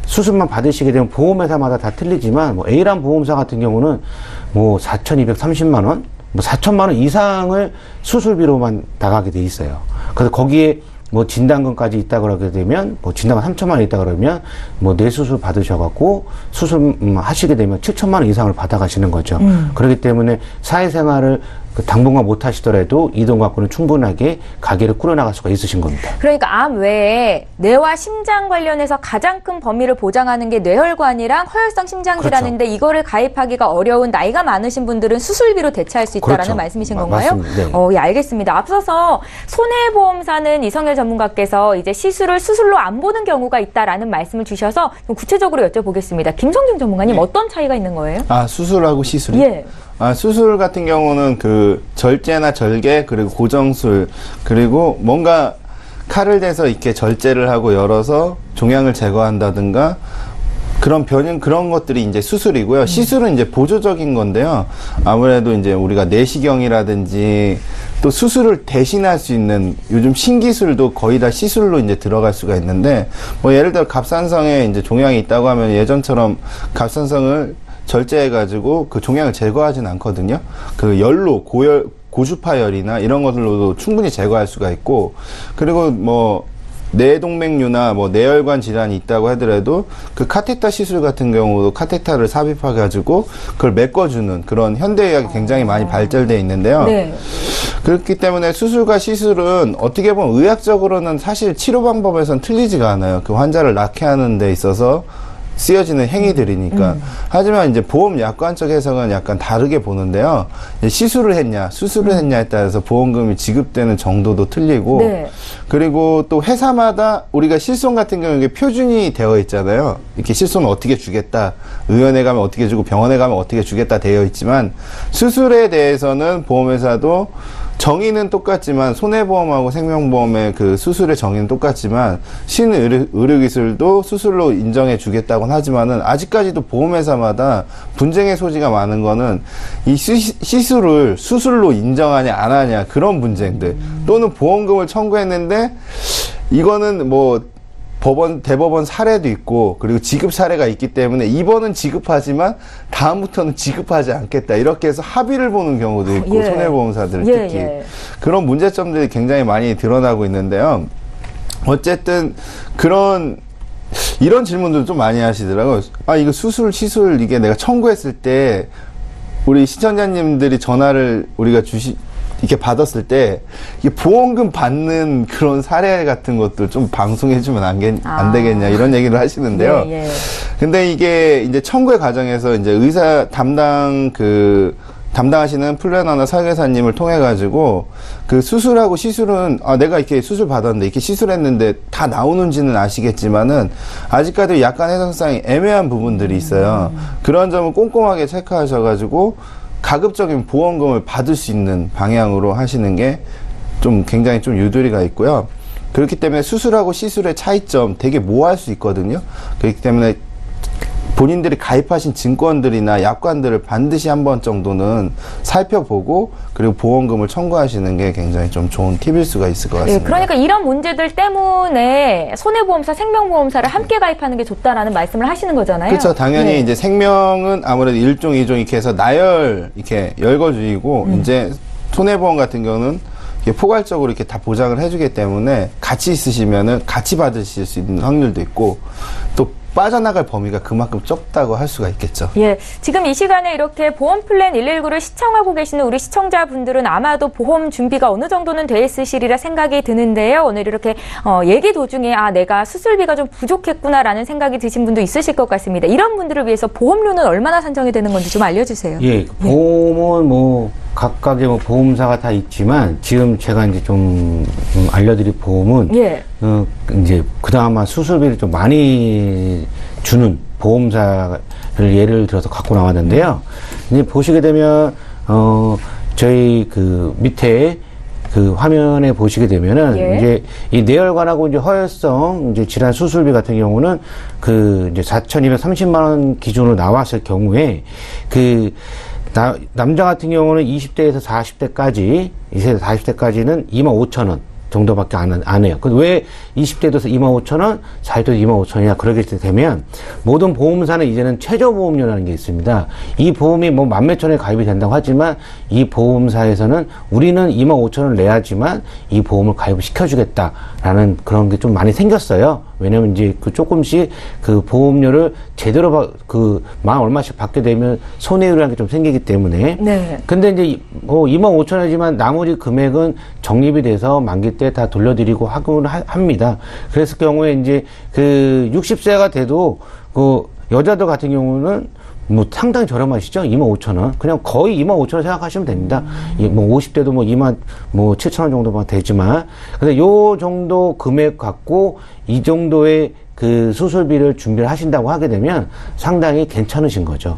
수술만 받으시게 되면 보험회사마다 다 틀리지만 A란 보험사 같은 경우는 4,230만 원, 4천만 원 이상을 수술비로만 나가게 돼 있어요. 그래서 거기에 진단금까지 있다 그러게 되면 진단금 3천만 원 있다 그러면 뇌수술 받으셔갖고 수술 하시게 되면 7천만 원 이상을 받아가시는 거죠. 그렇기 때문에 사회생활을 당분간 못 하시더라도 이 돈 갖고는 충분하게 가게를 꾸려나갈 수가 있으신 겁니다. 그러니까 암 외에 뇌와 심장 관련해서 가장 큰 범위를 보장하는 게 뇌혈관이랑 허혈성 심장질환인데 그렇죠. 이거를 가입하기가 어려운 나이가 많으신 분들은 수술비로 대체할 수 있다라는 그렇죠. 말씀이신 건가요? 맞습니다. 네. 예, 알겠습니다. 앞서서 손해보험사는 이성열 전문가께서 이제 시술을 수술로 안 보는 경우가 있다라는 말씀을 주셔서 좀 구체적으로 여쭤보겠습니다. 김성중 전문가님 어떤 차이가 있는 거예요? 수술하고 시술이? 예. 수술 같은 경우는 절제나 절개, 그리고 고정술, 그리고 뭔가 칼을 대서 이렇게 절제를 하고 열어서 종양을 제거한다든가, 그런 변형 그런 것들이 이제 수술이고요. 시술은 이제 보조적인 건데요. 아무래도 이제 우리가 내시경이라든지 또 수술을 대신할 수 있는 요즘 신기술도 거의 다 시술로 이제 들어갈 수가 있는데, 뭐 예를 들어 갑상선에 이제 종양이 있다고 하면 예전처럼 갑상선을 절제해가지고 그 종양을 제거하진 않거든요. 그 열로 고주파열이나 이런 것들로도 충분히 제거할 수가 있고, 그리고 뭐 뇌동맥류나 뭐 뇌혈관 질환이 있다고 하더라도 그 카테터 시술 같은 경우도 카테터를 삽입해 가지고 그걸 메꿔주는 그런 현대의학이 굉장히 많이 발달되어 있는데요. 네. 그렇기 때문에 수술과 시술은 어떻게 보면 의학적으로는 사실 치료 방법에선 틀리지가 않아요. 그 환자를 낫게 하는 데 있어서 쓰여지는 행위들이니까. 하지만 이제 보험 약관적 해석은 약간 다르게 보는데요. 시술을 했냐, 수술을 했냐에 따라서 보험금이 지급되는 정도도 틀리고, 네. 그리고 또 회사마다 우리가 실손 같은 경우에 표준이 되어 있잖아요. 이렇게 실손은 어떻게 주겠다, 의원에 가면 어떻게 주고 병원에 가면 어떻게 주겠다 되어 있지만, 수술에 대해서는 보험회사도 정의는 똑같지만, 손해보험하고 생명보험의 그 수술의 정의는 똑같지만, 신의료기술도 수술로 인정해 주겠다고는 하지만은, 아직까지도 보험회사마다 분쟁의 소지가 많은 거는 이 시술을 수술로 인정하냐 안 하냐 그런 분쟁들, 또는 보험금을 청구했는데 이거는 뭐 대법원 사례도 있고, 그리고 지급 사례가 있기 때문에 이번은 지급하지만 다음부터는 지급하지 않겠다, 이렇게 해서 합의를 보는 경우도 있고, 예. 손해보험사들 예, 특히 예. 그런 문제점들이 굉장히 많이 드러나고 있는데요. 어쨌든 이런 질문들을 좀 많이 하시더라고요. 아, 이거 수술, 시술 이게 내가 청구했을 때 우리 시청자님들이 전화를 우리가 이렇게 받았을 때 이게 보험금 받는 그런 사례 같은 것도 좀 방송해주면 안 되겠냐, 이런 얘기를 하시는데요. 예, 예. 근데 이게 이제 청구의 과정에서 이제 의사 담당하시는 플래너나 설계사님을 통해 가지고 그 수술하고 시술은 내가 이렇게 수술 받았는데 이렇게 시술했는데 다 나오는지는 아시겠지만은 아직까지 약간 해석상이 애매한 부분들이 있어요. 그런 점을 꼼꼼하게 체크하셔가지고 가급적이면 보험금을 받을 수 있는 방향으로 하시는 게 좀 굉장히 좀 유도리가 있고요. 그렇기 때문에 수술하고 시술의 차이점 되게 모호할 수 있거든요. 그렇기 때문에 본인들이 가입하신 증권들이나 약관들을 반드시 한 번 정도는 살펴보고, 그리고 보험금을 청구하시는 게 굉장히 좀 좋은 팁일 수가 있을 것 같습니다. 예, 그러니까 이런 문제들 때문에 손해보험사, 생명보험사를 함께 가입하는 게 좋다라는 말씀을 하시는 거잖아요. 그렇죠. 당연히 네. 이제 생명은 아무래도 1종, 2종 이렇게 해서 이렇게 열거주의고, 이제 손해보험 같은 경우는 이렇게 포괄적으로 이렇게 다 보장을 해주기 때문에 같이 있으시면은 같이 받으실 수 있는 확률도 있고, 또 빠져나갈 범위가 그만큼 좁다고 할 수가 있겠죠. 예, 지금 이 시간에 이렇게 보험 플랜 119를 시청하고 계시는 우리 시청자분들은 아마도 보험 준비가 어느 정도는 돼 있으시리라 생각이 드는데요. 오늘 이렇게 얘기 도중에 내가 수술비가 좀 부족했구나라는 생각이 드신 분도 있으실 것 같습니다. 이런 분들을 위해서 보험료는 얼마나 산정이 되는 건지 좀 알려주세요. 예, 보험은 뭐 각각의 뭐 보험사가 다 있지만, 지금 제가 이제 좀 알려드릴 보험은 예. 이제 그나마 수술비를 좀 많이 주는 보험사를 예를 들어서 갖고 나왔는데요. 이제 보시게 되면 저희 그 밑에 그 화면에 보시게 되면은, 예. 이제 이 뇌혈관하고 이제 허혈성 이제 질환 수술비 같은 경우는 그 이제 4,230만 원 기준으로 나왔을 경우에, 그 남자 같은 경우는 20대에서 40대까지, 20대에서 40대까지는 25,000원 정도밖에 안 해요. 왜 20대에서 25,000원, 40대에서 25,000원이냐, 그러게 되면, 모든 보험사는 이제는 최저보험료라는 게 있습니다. 이 보험이 뭐 만몇천에 가입이 된다고 하지만, 이 보험사에서는 우리는 25,000원을 내야지만 이 보험을 가입을 시켜주겠다라는 그런 게 좀 많이 생겼어요. 왜냐면 이제 그 조금씩 그 보험료를 제대로 만 얼마씩 받게 되면 손해율이라는 게 좀 생기기 때문에. 네. 근데 이제 25,000원이지만 나머지 금액은 적립이 돼서 만기 때 다 돌려드리고 하곤 합니다. 그랬을 경우에 이제 그 60세가 돼도 그 여자들 같은 경우는 뭐 상당히 저렴하시죠? 25,000원. 그냥 거의 25,000원 생각하시면 됩니다. 뭐 50대도 뭐 27,000원 정도만 되지만. 근데 요 정도 금액 갖고 이 정도의 그 수술비를 준비를 하신다고 하게 되면 상당히 괜찮으신 거죠.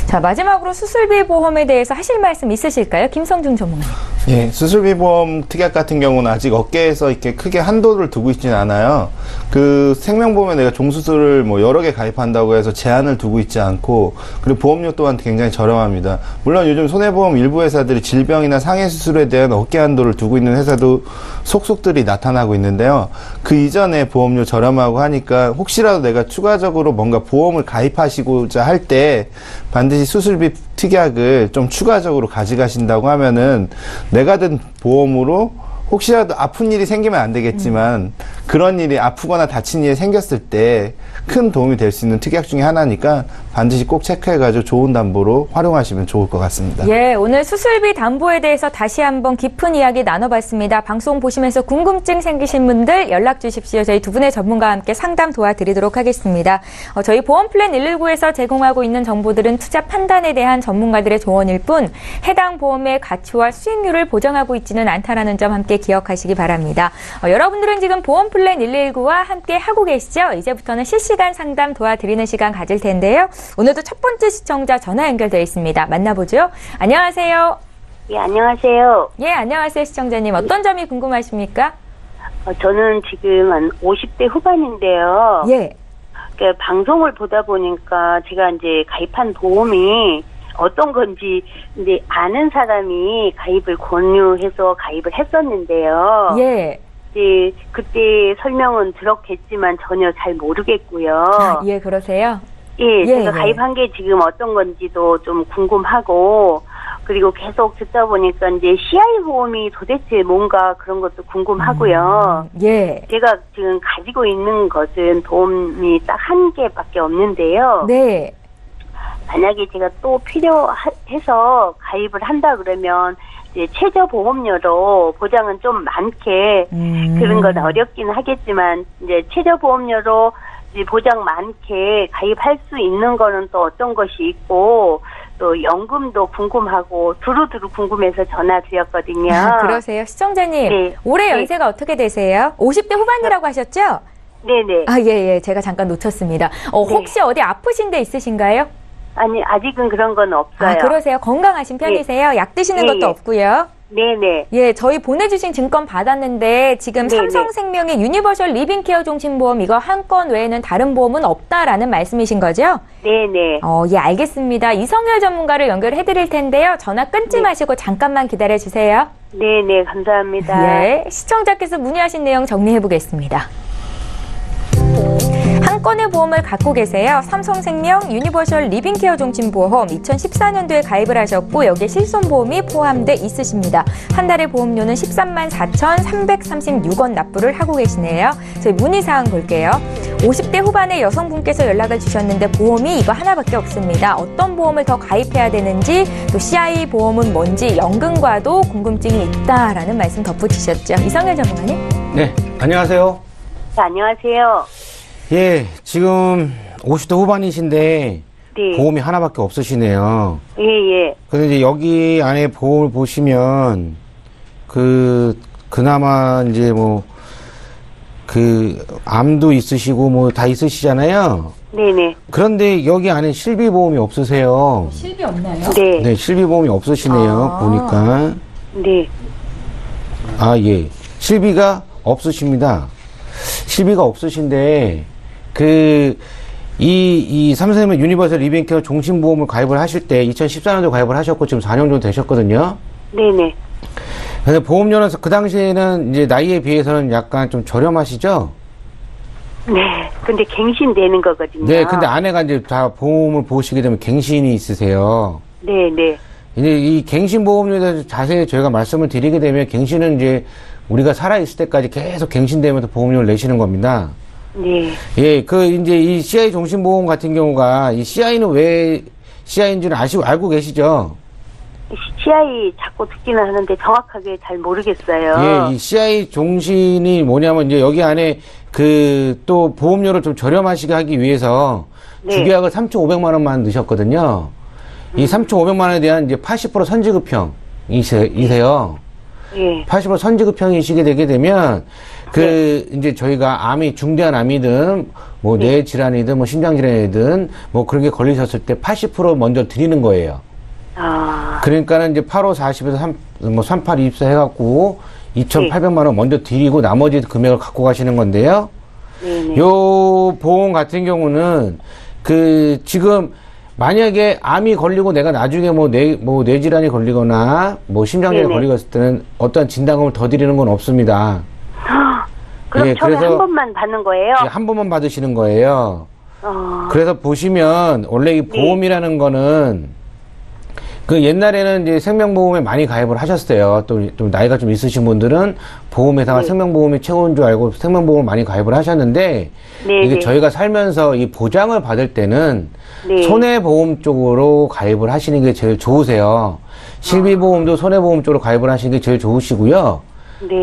자, 마지막으로 수술비 보험에 대해서 하실 말씀 있으실까요? 김성중 전문가님. 예, 수술비 보험 특약 같은 경우는 아직 업계에서 이렇게 크게 한도를 두고 있지는 않아요. 그 생명보험에 내가 종수술을 뭐 여러 개 가입한다고 해서 제한을 두고 있지 않고, 그리고 보험료 또한 굉장히 저렴합니다. 물론 요즘 손해보험 일부 회사들이 질병이나 상해 수술에 대한 업계 한도를 두고 있는 회사도 속속들이 나타나고 있는데요. 그 이전에 보험료 저렴하고 하니까 혹시라도 내가 추가적으로 뭔가 보험을 가입하시고자 할 때 반드시 수술비 특약을 좀 추가적으로 가져가신다고 하면은 내가 든 보험으로 혹시라도 아픈 일이 생기면 안 되겠지만 그런 일이 아프거나 다친 일이 생겼을 때 큰 도움이 될 수 있는 특약 중에 하나니까 반드시 꼭 체크해가지고 좋은 담보로 활용하시면 좋을 것 같습니다. 예, 오늘 수술비 담보에 대해서 다시 한번 깊은 이야기 나눠봤습니다. 방송 보시면서 궁금증 생기신 분들 연락 주십시오. 저희 두 분의 전문가와 함께 상담 도와드리도록 하겠습니다. 저희 보험플랜 119에서 제공하고 있는 정보들은 투자 판단에 대한 전문가들의 조언일 뿐 해당 보험의 가치와 수익률을 보장하고 있지는 않다는 점 함께 기억하시기 바랍니다. 여러분들은 지금 보험플랜 119와 함께 하고 계시죠? 이제부터는 실시간 상담 도와드리는 시간 가질 텐데요. 오늘도 첫 번째 시청자 전화 연결되어 있습니다. 만나보죠. 안녕하세요. 예, 안녕하세요. 예, 안녕하세요, 시청자님. 어떤 점이 궁금하십니까? 저는 지금 한 50대 후반인데요. 예. 방송을 보다 보니까 제가 이제 가입한 보험이 어떤 건지 이제 아는 사람이 가입을 권유해서 가입을 했었는데요. 예. 이제 그때 설명은 들었겠지만 전혀 잘 모르겠고요. 예, 그러세요? 예, 제가 예. 가입한 게 지금 어떤 건지도 좀 궁금하고, 그리고 계속 듣다 보니까 이제 CI 보험이 도대체 뭔가 그런 것도 궁금하고요. 예. 제가 지금 가지고 있는 것은 보험이 딱 한 개밖에 없는데요. 네. 만약에 제가 또 필요해서 가입을 한다 그러면 이제 최저 보험료로 보장은 좀 많게 그런 건 어렵긴 하겠지만 이제 최저 보험료로 이제 보장 많게 가입할 수 있는 거는 또 어떤 것이 있고 또 연금도 궁금하고 두루두루 궁금해서 전화드렸거든요. 그러세요. 시청자님, 네. 올해 네. 연세가 어떻게 되세요? 50대 후반이라고 하셨죠? 네네. 아, 예. 제가 잠깐 놓쳤습니다. 혹시 어디 아프신 데 있으신가요? 아니 아직은 그런 건 없어요. 아, 그러세요? 건강하신 편이세요? 약 드시는 예, 것도 예. 없고요. 네네. 예, 저희 보내주신 증권 받았는데 지금 네네. 삼성생명의 유니버셜 리빙케어 종신보험 이거 한 건 외에는 다른 보험은 없다라는 말씀이신 거죠? 네네. 예, 알겠습니다. 이성열 전문가를 연결해 드릴 텐데요. 전화 끊지 마시고 잠깐만 기다려 주세요. 네네. 감사합니다. 예, 시청자께서 문의하신 내용 정리해 보겠습니다. 한 건의 보험을 갖고 계세요. 삼성생명 유니버셜 리빙케어 종신보험 2014년도에 가입을 하셨고 여기에 실손보험이 포함돼 있으십니다. 한 달의 보험료는 13만 4,336원 납부를 하고 계시네요. 저희 문의사항 볼게요. 50대 후반의 여성분께서 연락을 주셨는데 보험이 이거 하나밖에 없습니다. 어떤 보험을 더 가입해야 되는지 또 CI 보험은 뭔지 연금과도 궁금증이 있다라는 말씀 덧붙이셨죠. 이성열 전문가님. 네, 안녕하세요. 네, 안녕하세요. 예, 지금 50대 후반이신데 네. 보험이 하나밖에 없으시네요. 예. 근데 이제 여기 안에 보험을 보시면 그나마 이제 암도 있으시고 뭐 다 있으시잖아요. 네네. 그런데 여기 안에 실비보험이 없으세요. 실비 없나요? 네. 네, 실비보험이 없으시네요. 보니까. 네. 아, 예. 실비가 없으십니다. 실비가 없으신데, 이 삼성생명 유니버설 리빙케어 종신보험을 가입을 하실 때 2014년도 가입을 하셨고 지금 4년 정도 되셨거든요. 네네. 근데 보험료는 그 당시에는 이제 나이에 비해서는 약간 좀 저렴하시죠? 네. 근데 갱신되는 거거든요. 네, 근데 아내가 이제 다 보험을 보시게 되면 갱신이 있으세요. 네네. 이제 이 갱신보험료에 대해서 자세히 저희가 말씀을 드리게 되면 갱신은 이제 우리가 살아있을 때까지 계속 갱신되면서 보험료를 내시는 겁니다. 네. 예, 이제 이 CI 종신보험 같은 경우가 이 CI는 왜 CI인지는 알고 계시죠? CI 자꾸 듣기는 하는데 정확하게 잘 모르겠어요. 예, 이 CI 종신이 뭐냐면 이제 여기 안에 또 보험료를 좀 저렴하시게 하기 위해서 네. 주계약을 3,500만 원만 넣으셨거든요. 이 3,500만 원에 대한 이제 80% 선지급형이세요. 예. 80% 선지급형이시게 되게 되면 이제 저희가 암이 중대한 암이든 뭐 뇌 질환이든 뭐 심장 질환이든 뭐 그런 게 걸리셨을 때 80% 먼저 드리는 거예요. 그러니까는 이제 8, 5, 40에서 38, 24 해갖고 2,800만 원 먼저 드리고 나머지 금액을 갖고 가시는 건데요. 네네. 요 보험 같은 경우는 지금 만약에 암이 걸리고 내가 나중에 뇌 질환이 걸리거나 뭐 심장질환이 걸리었을 때는 어떤 진단금을 더 드리는 건 없습니다. 그럼 처음에 한 번만 받는 거예요? 한 번만 받으시는 거예요. 그래서 보시면 원래 이 보험이라는 거는 옛날에는 이제 생명보험에 많이 가입을 하셨어요. 또 나이가 좀 있으신 분들은 보험회사가 생명보험이 최고인 줄 알고 생명보험을 많이 가입을 하셨는데 이게 저희가 살면서 이 보장을 받을 때는 손해보험 쪽으로 가입을 하시는 게 제일 좋으세요. 실비보험도 손해보험 쪽으로 가입을 하시는 게 제일 좋으시고요.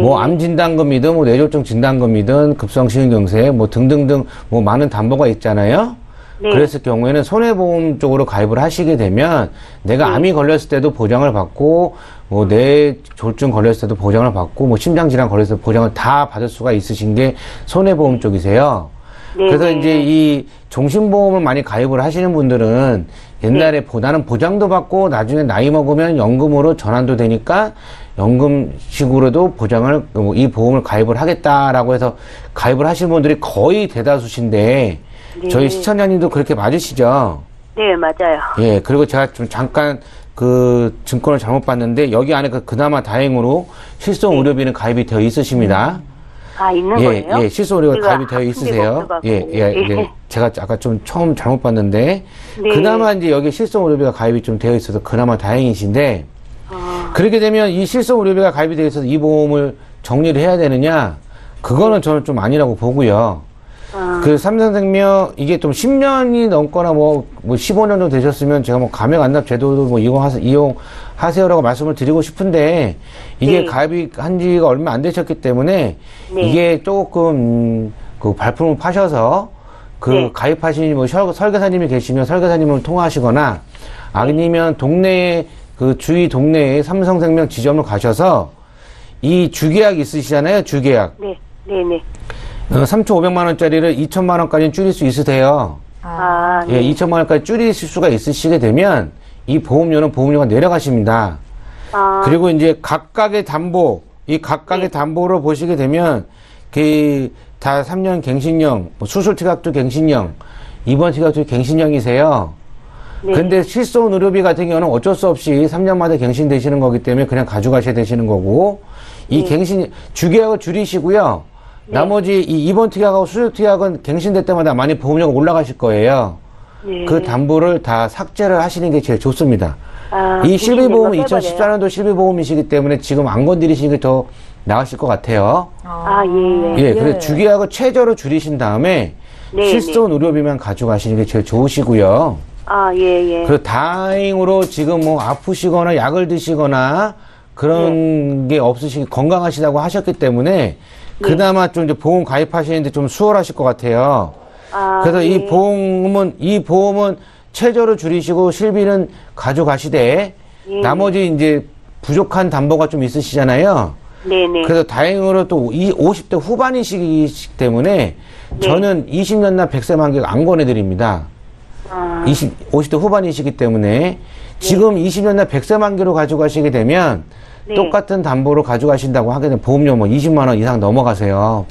뭐 암진단금이든 뭐 뇌졸중 진단금이든 급성심근경색 뭐 등등등 뭐 많은 담보가 있잖아요. 그랬을 경우에는 손해보험 쪽으로 가입을 하시게 되면 내가 암이 걸렸을 때도 보장을 받고 뭐 뇌졸중 걸렸을 때도 보장을 받고 뭐 심장질환 걸렸을 때도 보장을 다 받을 수가 있으신 게 손해보험 쪽이세요. 그래서 이제 이 종신보험을 많이 가입을 하시는 분들은 옛날에 나는 보장도 받고 나중에 나이 먹으면 연금으로 전환도 되니까 연금식으로도 이 보험을 가입을 하겠다라고 해서 가입을 하시는 분들이 거의 대다수신데 저희 시청자님도 그렇게 맞으시죠? 네, 맞아요. 예, 그리고 제가 좀 잠깐 증권을 잘못 봤는데 여기 안에 그나마 다행으로 실손의료비는 가입이 되어 있으십니다. 있는 거예요? 예, 실손의료가 가입이 되어 있으세요. 예. 제가 아까 좀 처음 잘못 봤는데 그나마 이제 여기 실손의료비가 가입이 좀 되어 있어서 그나마 다행이신데 그렇게 되면 이 실손의료비가 가입이 되어 있어서 이 보험을 정리를 해야 되느냐? 그거는 저는 좀 아니라고 보고요. 삼성생명 이게 좀 10년이 넘거나 뭐 15년 정도 되셨으면 제가 뭐 감액안납 제도도 뭐 이용하세요라고 말씀을 드리고 싶은데 이게 가입이 한 지가 얼마 안 되셨기 때문에 이게 조금 발품을 파셔서 가입하신 뭐 설계사님이 계시면 설계사님을 통화하시거나 아니면 동네에 주위 동네에 삼성생명 지점을 가셔서 이 주계약 있으시잖아요, 주계약. 네네. 3,500만 원짜리를 2,000만 원까지는 줄일 수 있으세요. 예, 2,000만 원까지 줄이실 수가 있으시게 되면 이 보험료가 내려가십니다. 그리고 이제 각각의 담보를 보시게 되면 다 3년 갱신형, 수술 특약도 갱신형, 입원 특약도 갱신형이세요. 근데 실손 의료비 같은 경우는 어쩔 수 없이 3년마다 갱신되시는 거기 때문에 그냥 가져가셔야 되시는 거고 이 주계약을 줄이시고요. 나머지 이 입원 특약하고 수술 특약은 갱신될 때마다 많이 보험료가 올라가실 거예요. 그 담보를 다 삭제를 하시는 게 제일 좋습니다. 이 실비보험은 2014년도 실비보험이시기 때문에 지금 안 건드리시는 게 더 나으실 것 같아요. 예, 그래서 주계약을 최저로 줄이신 다음에 실손 의료비만 가져가시는 게 제일 좋으시고요. 그리고 다행으로 지금 뭐 아프시거나 약을 드시거나 그런 게 없으시기 건강하시다고 하셨기 때문에 그나마 좀 이제 보험 가입하시는데 좀 수월하실 것 같아요. 그래서 이 보험은 최저로 줄이시고 실비는 가져가시되 나머지 이제 부족한 담보가 좀 있으시잖아요. 그래서 다행으로 또 이 50대 후반이시기 때문에 저는 20년나 100세 만기가 안 권해드립니다. 50대 후반이시기 때문에 지금 20년나 100세 만기로 가져가시게 되면 똑같은 담보로 가져가신다고 하게 되면 보험료 뭐 20만 원 이상 넘어가세요.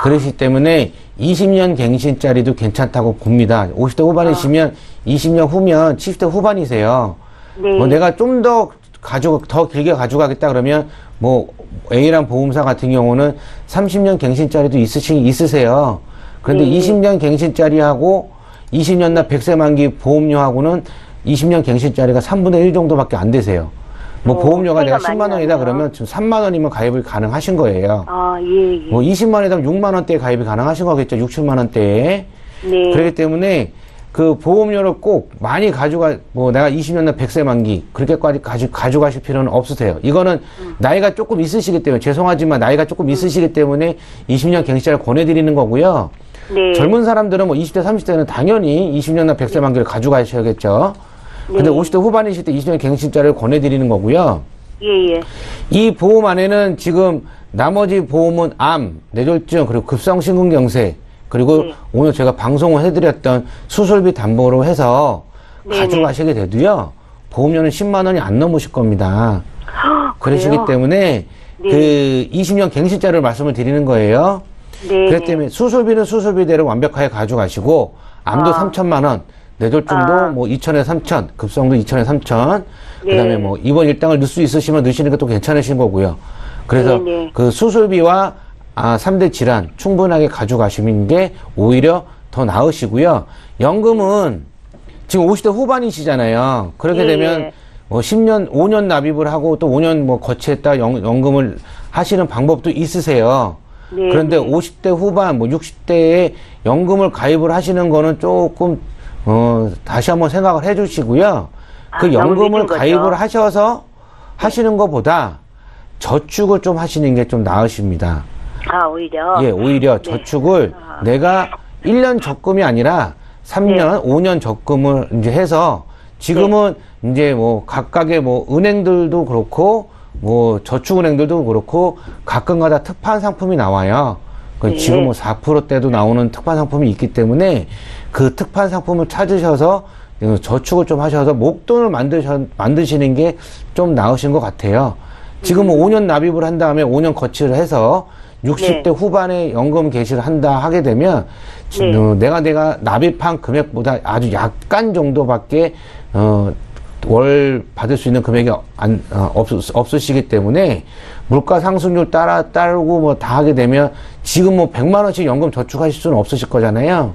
그러시기 때문에 20년 갱신짜리도 괜찮다고 봅니다. 50대 후반이시면 20년 후면 70대 후반이세요. 뭐 내가 좀 더 길게 가져가겠다 그러면 뭐 A란 보험사 같은 경우는 30년 갱신짜리도 있으세요. 그런데 20년 갱신짜리하고 20년나 100세 만기 보험료하고는 20년 갱신짜리가 3분의 1 정도밖에 안 되세요. 뭐 보험료가 내가 10만 원이다 그러면 지금 3만 원이면 가입을 가능하신 거예요. 뭐 20만 원이면 6만 원대에 가입이 가능하신 거겠죠. 6, 7만 원대에. 그렇기 때문에 그 보험료를 꼭 많이 뭐 내가 20년나 100세 만기 그렇게까지 가져가실 필요는 없으세요. 이거는 나이가 조금 있으시기 때문에 죄송하지만 나이가 조금 있으시기 때문에 20년 갱신자를 권해드리는 거고요. 젊은 사람들은 뭐 20대, 30대는 당연히 20년나 100세 만기를 가져가셔야겠죠. 근데 50대 후반이실 때 20년 갱신자를 권해드리는 거고요. 예, 예. 이 보험 안에는 지금 나머지 보험은 암, 뇌졸중, 그리고 급성심근경색, 그리고 네. 오늘 제가 방송을 해드렸던 수술비 담보로 해서 네네. 가져가시게 돼도요, 보험료는 10만 원이 안 넘으실 겁니다. 그러시기 그래요? 때문에 네. 그 20년 갱신자를 말씀을 드리는 거예요. 네. 그렇기 때문에 수술비는 수술비대로 완벽하게 가져가시고, 암도 3천만 원, 뇌졸중도 뭐 2천에서 3천, 급성도 2천에서 3천, 네. 그다음에 뭐 입원 일당을 넣을 수 있으시면 넣으시는 것도 괜찮으신 거고요. 그래서 네네. 그 수술비와 3대 질환 충분하게 가져가시는 게 오히려 더 나으시고요. 연금은 지금 50대 후반이시잖아요. 그렇게 예, 되면 예. 뭐 10년, 5년 납입을 하고 또 5년 뭐 거치했다 연금을 하시는 방법도 있으세요. 네, 그런데 네. 50대 후반, 뭐 60대에 연금을 가입을 하시는 거는 조금, 다시 한번 생각을 해 주시고요. 그 너무 연금을 늦은 거죠. 가입을 하셔서 하시는 것보다 저축을 좀 하시는 게 좀 나으십니다. 오히려. 예, 오히려 저축을 내가 1년 적금이 아니라 3년, 5년 적금을 이제 해서 지금은 이제 뭐 각각의 뭐 은행들도 그렇고 뭐 저축은행들도 그렇고 가끔가다 특판 상품이 나와요. 그 지금 뭐 4%대도 나오는 특판 상품이 있기 때문에 그 특판 상품을 찾으셔서 저축을 좀 하셔서 목돈을 만드시는 게 좀 나으신 것 같아요. 지금 뭐 5년 납입을 한 다음에 5년 거치를 해서 60대 후반에 연금 개시를 한다 하게 되면 내가 납입한 금액보다 아주 약간 정도밖에 월 받을 수 있는 금액이 없으시기 때문에 물가 상승률 따르고 뭐 다 하게 되면 지금 뭐 100만 원씩 연금 저축하실 수는 없으실 거잖아요.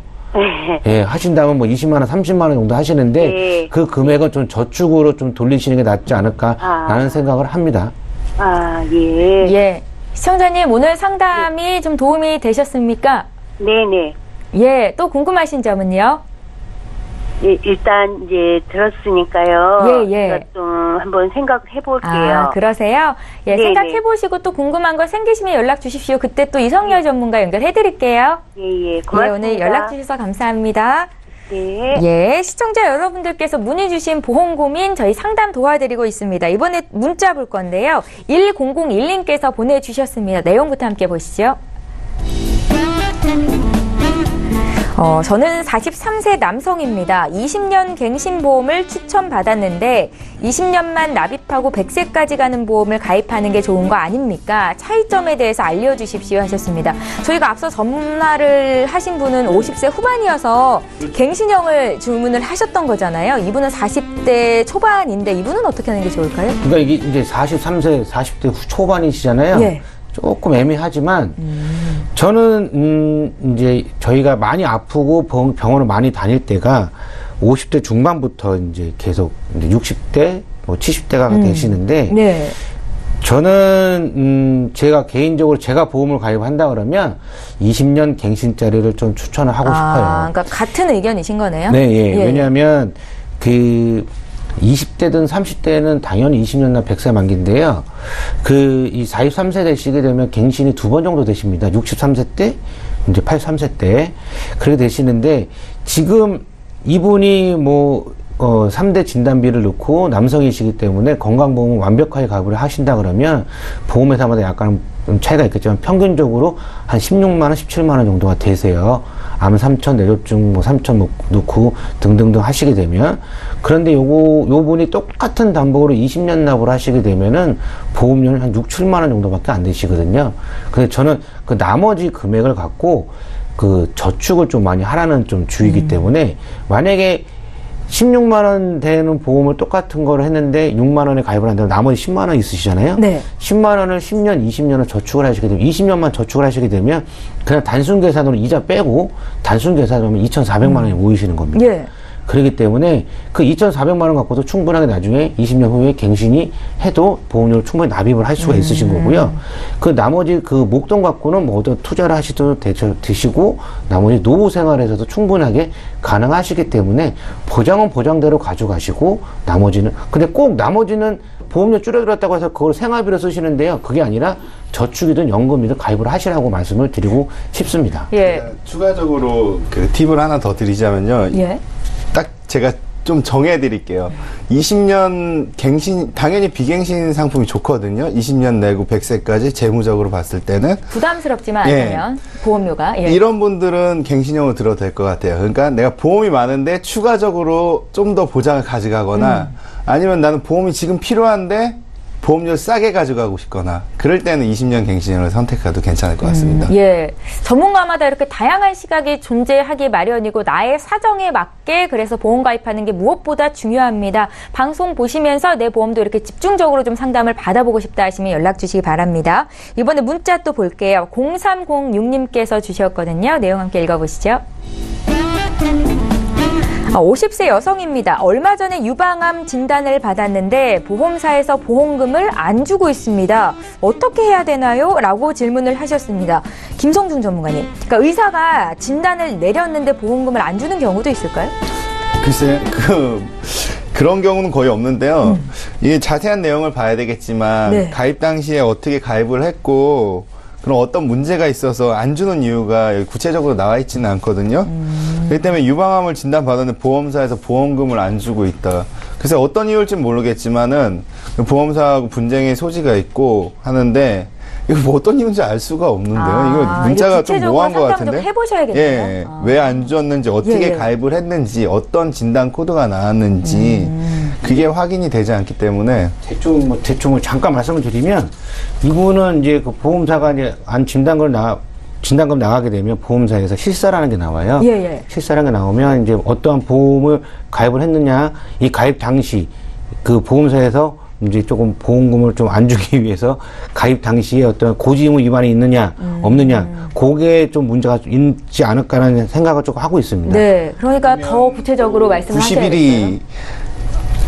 예, 하신다면 뭐 20만 원, 30만 원 정도 하시는데 네. 그 금액은 좀 저축으로 좀 돌리시는 게 낫지 않을까라는 생각을 합니다. 예. 예. 시청자님, 오늘 상담이 좀 도움이 되셨습니까? 네네. 예, 또 궁금하신 점은요? 예, 일단 이제 들었으니까요. 예, 예. 제가 좀 한번 생각해 볼게요. 그러세요? 예, 네네. 생각해보시고 또 궁금한 거 생기시면 연락 주십시오. 그때 또 이성열 전문가 연결해드릴게요. 예, 예, 고맙습니다. 오늘 연락 주셔서 감사합니다. 네. 예, 시청자 여러분들께서 문의 주신 보험 고민 저희 상담 도와드리고 있습니다. 이번에 문자 볼 건데요. 1001님께서 보내주셨습니다. 내용부터 함께 보시죠. 저는 43세 남성입니다. 20년 갱신보험을 추천받았는데 20년만 납입하고 100세까지 가는 보험을 가입하는 게 좋은 거 아닙니까? 차이점에 대해서 알려주십시오 하셨습니다. 저희가 앞서 전화를 하신 분은 50세 후반이어서 갱신형을 주문을 하셨던 거잖아요. 이분은 40대 초반인데 이분은 어떻게 하는 게 좋을까요? 그러니까 이게 이제 43세, 40대 초반이시잖아요. 예. 조금 애매하지만 저는 이제 저희가 많이 아프고 병원을 많이 다닐 때가 50대 중반부터 이제 계속 이제 60대, 뭐 70대가 되시는데 네. 저는 제가 개인적으로 제가 보험을 가입한다 그러면 20년 갱신짜리를 좀 추천을 하고 싶어요. 그러니까 같은 의견이신 거네요. 네, 예. 왜냐하면 그 20대든 30대는 당연히 20년 납 100세 만기인데요. 이 43세 되시게 되면 갱신이 2번 정도 되십니다. 63세 때, 이제 83세 때. 그렇게 되시는데, 지금 이분이 3대 진단비를 넣고 남성이시기 때문에 건강보험을 완벽하게 가입을 하신다 그러면 보험회사마다 약간 차이가 있겠지만 평균적으로 한 16만원, 17만원 정도가 되세요. 암 3천, 뇌졸중 3천 넣고 등등등 하시게 되면. 그런데 요분이 똑같은 담보로 20년 납을 하시게 되면은 보험료는 한 6, 7만원 정도밖에 안 되시거든요. 근데 저는 그 나머지 금액을 갖고 그 저축을 좀 많이 하라는 좀 주의이기 때문에 만약에 16만원 되는 보험을 똑같은 거를 했는데 6만원에 가입을 한다면 나머지 10만원 있으시잖아요. 네. 10만원을 10년, 20년을 저축을 하시게 되면 20년만 저축을 하시게 되면 그냥 단순 계산으로 이자 빼고 단순 계산하면 2,400만원이 모이시는 겁니다. 예. 그렇기 때문에 그 2,400만원 갖고도 충분하게 나중에 20년 후에 갱신이 해도 보험료를 충분히 납입을 할 수가 있으신 거고요. 그 나머지 그 목돈 갖고는 뭐 어떤 투자를 하시도 되시고 나머지 노후 생활에서도 충분하게 가능하시기 때문에 보장은 보장대로 가져가시고 나머지는 근데 꼭 나머지는 보험료 줄여들었다고 해서 그걸 생활비로 쓰시는데요. 그게 아니라 저축이든 연금이든 가입을 하시라고 말씀을 드리고 싶습니다. 예. 추가적으로 그 팁을 하나 더 드리자면요. 예. 딱 제가 좀 정해드릴게요. 20년 갱신, 당연히 비갱신 상품이 좋거든요. 20년 내고 100세까지 재무적으로 봤을 때는. 부담스럽지만 예. 않으면 보험료가. 예. 이런 분들은 갱신형으로 들어도 될 것 같아요. 그러니까 내가 보험이 많은데 추가적으로 좀 더 보장을 가져가거나 아니면 나는 보험이 지금 필요한데 보험료 싸게 가져가고 싶거나 그럴 때는 20년 갱신형을 선택해도 괜찮을 것 같습니다. 예. 전문가마다 이렇게 다양한 시각이 존재하기 마련이고 나의 사정에 맞게 그래서 보험 가입하는 게 무엇보다 중요합니다. 방송 보시면서 내 보험도 이렇게 집중적으로 좀 상담을 받아보고 싶다 하시면 연락 주시기 바랍니다. 이번에 문자 또 볼게요. 0306님께서 주셨거든요. 내용 함께 읽어보시죠. 50세 여성입니다. 얼마 전에 유방암 진단을 받았는데 보험사에서 보험금을 안 주고 있습니다. 어떻게 해야 되나요? 라고 질문을 하셨습니다. 김성중 전문가님, 그러니까 의사가 진단을 내렸는데 보험금을 안 주는 경우도 있을까요? 글쎄, 그런 경우는 거의 없는데요. 이게 자세한 내용을 봐야 되겠지만 네. 가입 당시에 어떻게 가입을 했고 그럼 어떤 문제가 있어서 안 주는 이유가 여기 구체적으로 나와 있지는 않거든요. 그렇기 때문에 유방암을 진단받았는데 보험사에서 보험금을 안 주고 있다. 그래서 어떤 이유일지는 모르겠지만은 보험사하고 분쟁의 소지가 있고 하는데 이거 뭐 어떤 이유인지 알 수가 없는데요. 이거 문자가 좀 모호한 것 같은데. 좀 해보셔야겠네요. 예, 왜 안 줬는지 어떻게 예. 가입을 했는지 어떤 진단 코드가 나왔는지 그게 확인이 되지 않기 때문에 대충 잠깐 말씀을 드리면 이분은 이제 그 보험사가 이제 진단금 나가게 되면 보험사에서 실사라는 게 나와요. 예. 실사라는 게 나오면 이제 어떠한 보험을 가입을 했느냐, 이 가입 당시 그 보험사에서 이제 조금 보험금을 좀 안 주기 위해서 가입 당시에 어떤 고지의무 위반이 있느냐, 없느냐, 그게 좀 문제가 있지 않을까라는 생각을 조금 하고 있습니다. 네. 그러니까 더 구체적으로 말씀을 하셔야겠어요. 90일이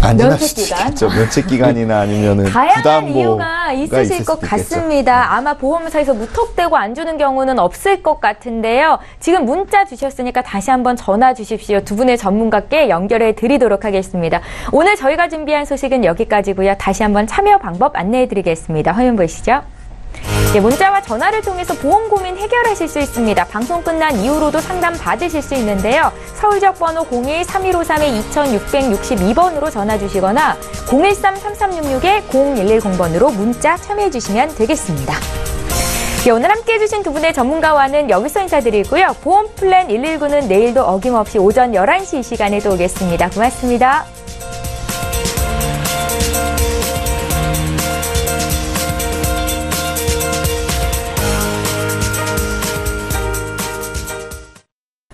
안 지날 수도 면책기간? 있겠죠. 면책기간이나 아니면은 다양한 부담보가 이유가 있으실 것 수도 있겠죠. 같습니다. 아마 보험사에서 무턱대고 안 주는 경우는 없을 것 같은데요. 지금 문자 주셨으니까 다시 한번 전화 주십시오. 두 분의 전문가께 연결해 드리도록 하겠습니다. 오늘 저희가 준비한 소식은 여기까지고요. 다시 한번 참여 방법 안내해 드리겠습니다. 화면 보시죠. 네, 문자와 전화를 통해서 보험 고민 해결하실 수 있습니다. 방송 끝난 이후로도 상담 받으실 수 있는데요. 서울적 번호 01-3253-2662번으로 전화 주시거나 013-3366-0110번으로 문자 참여해 주시면 되겠습니다. 네, 오늘 함께해 주신 두 분의 전문가와는 여기서 인사드리고요. 보험 플랜 119는 내일도 어김없이 오전 11시 이 시간에 또 오겠습니다. 고맙습니다.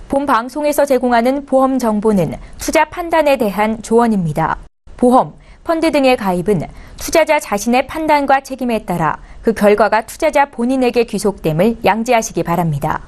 본 방송에서 제공하는 보험 정보는 투자 판단에 대한 조언입니다. 보험, 펀드 등의 가입은 투자자 자신의 판단과 책임에 따라 그 결과가 투자자 본인에게 귀속됨을 양지하시기 바랍니다.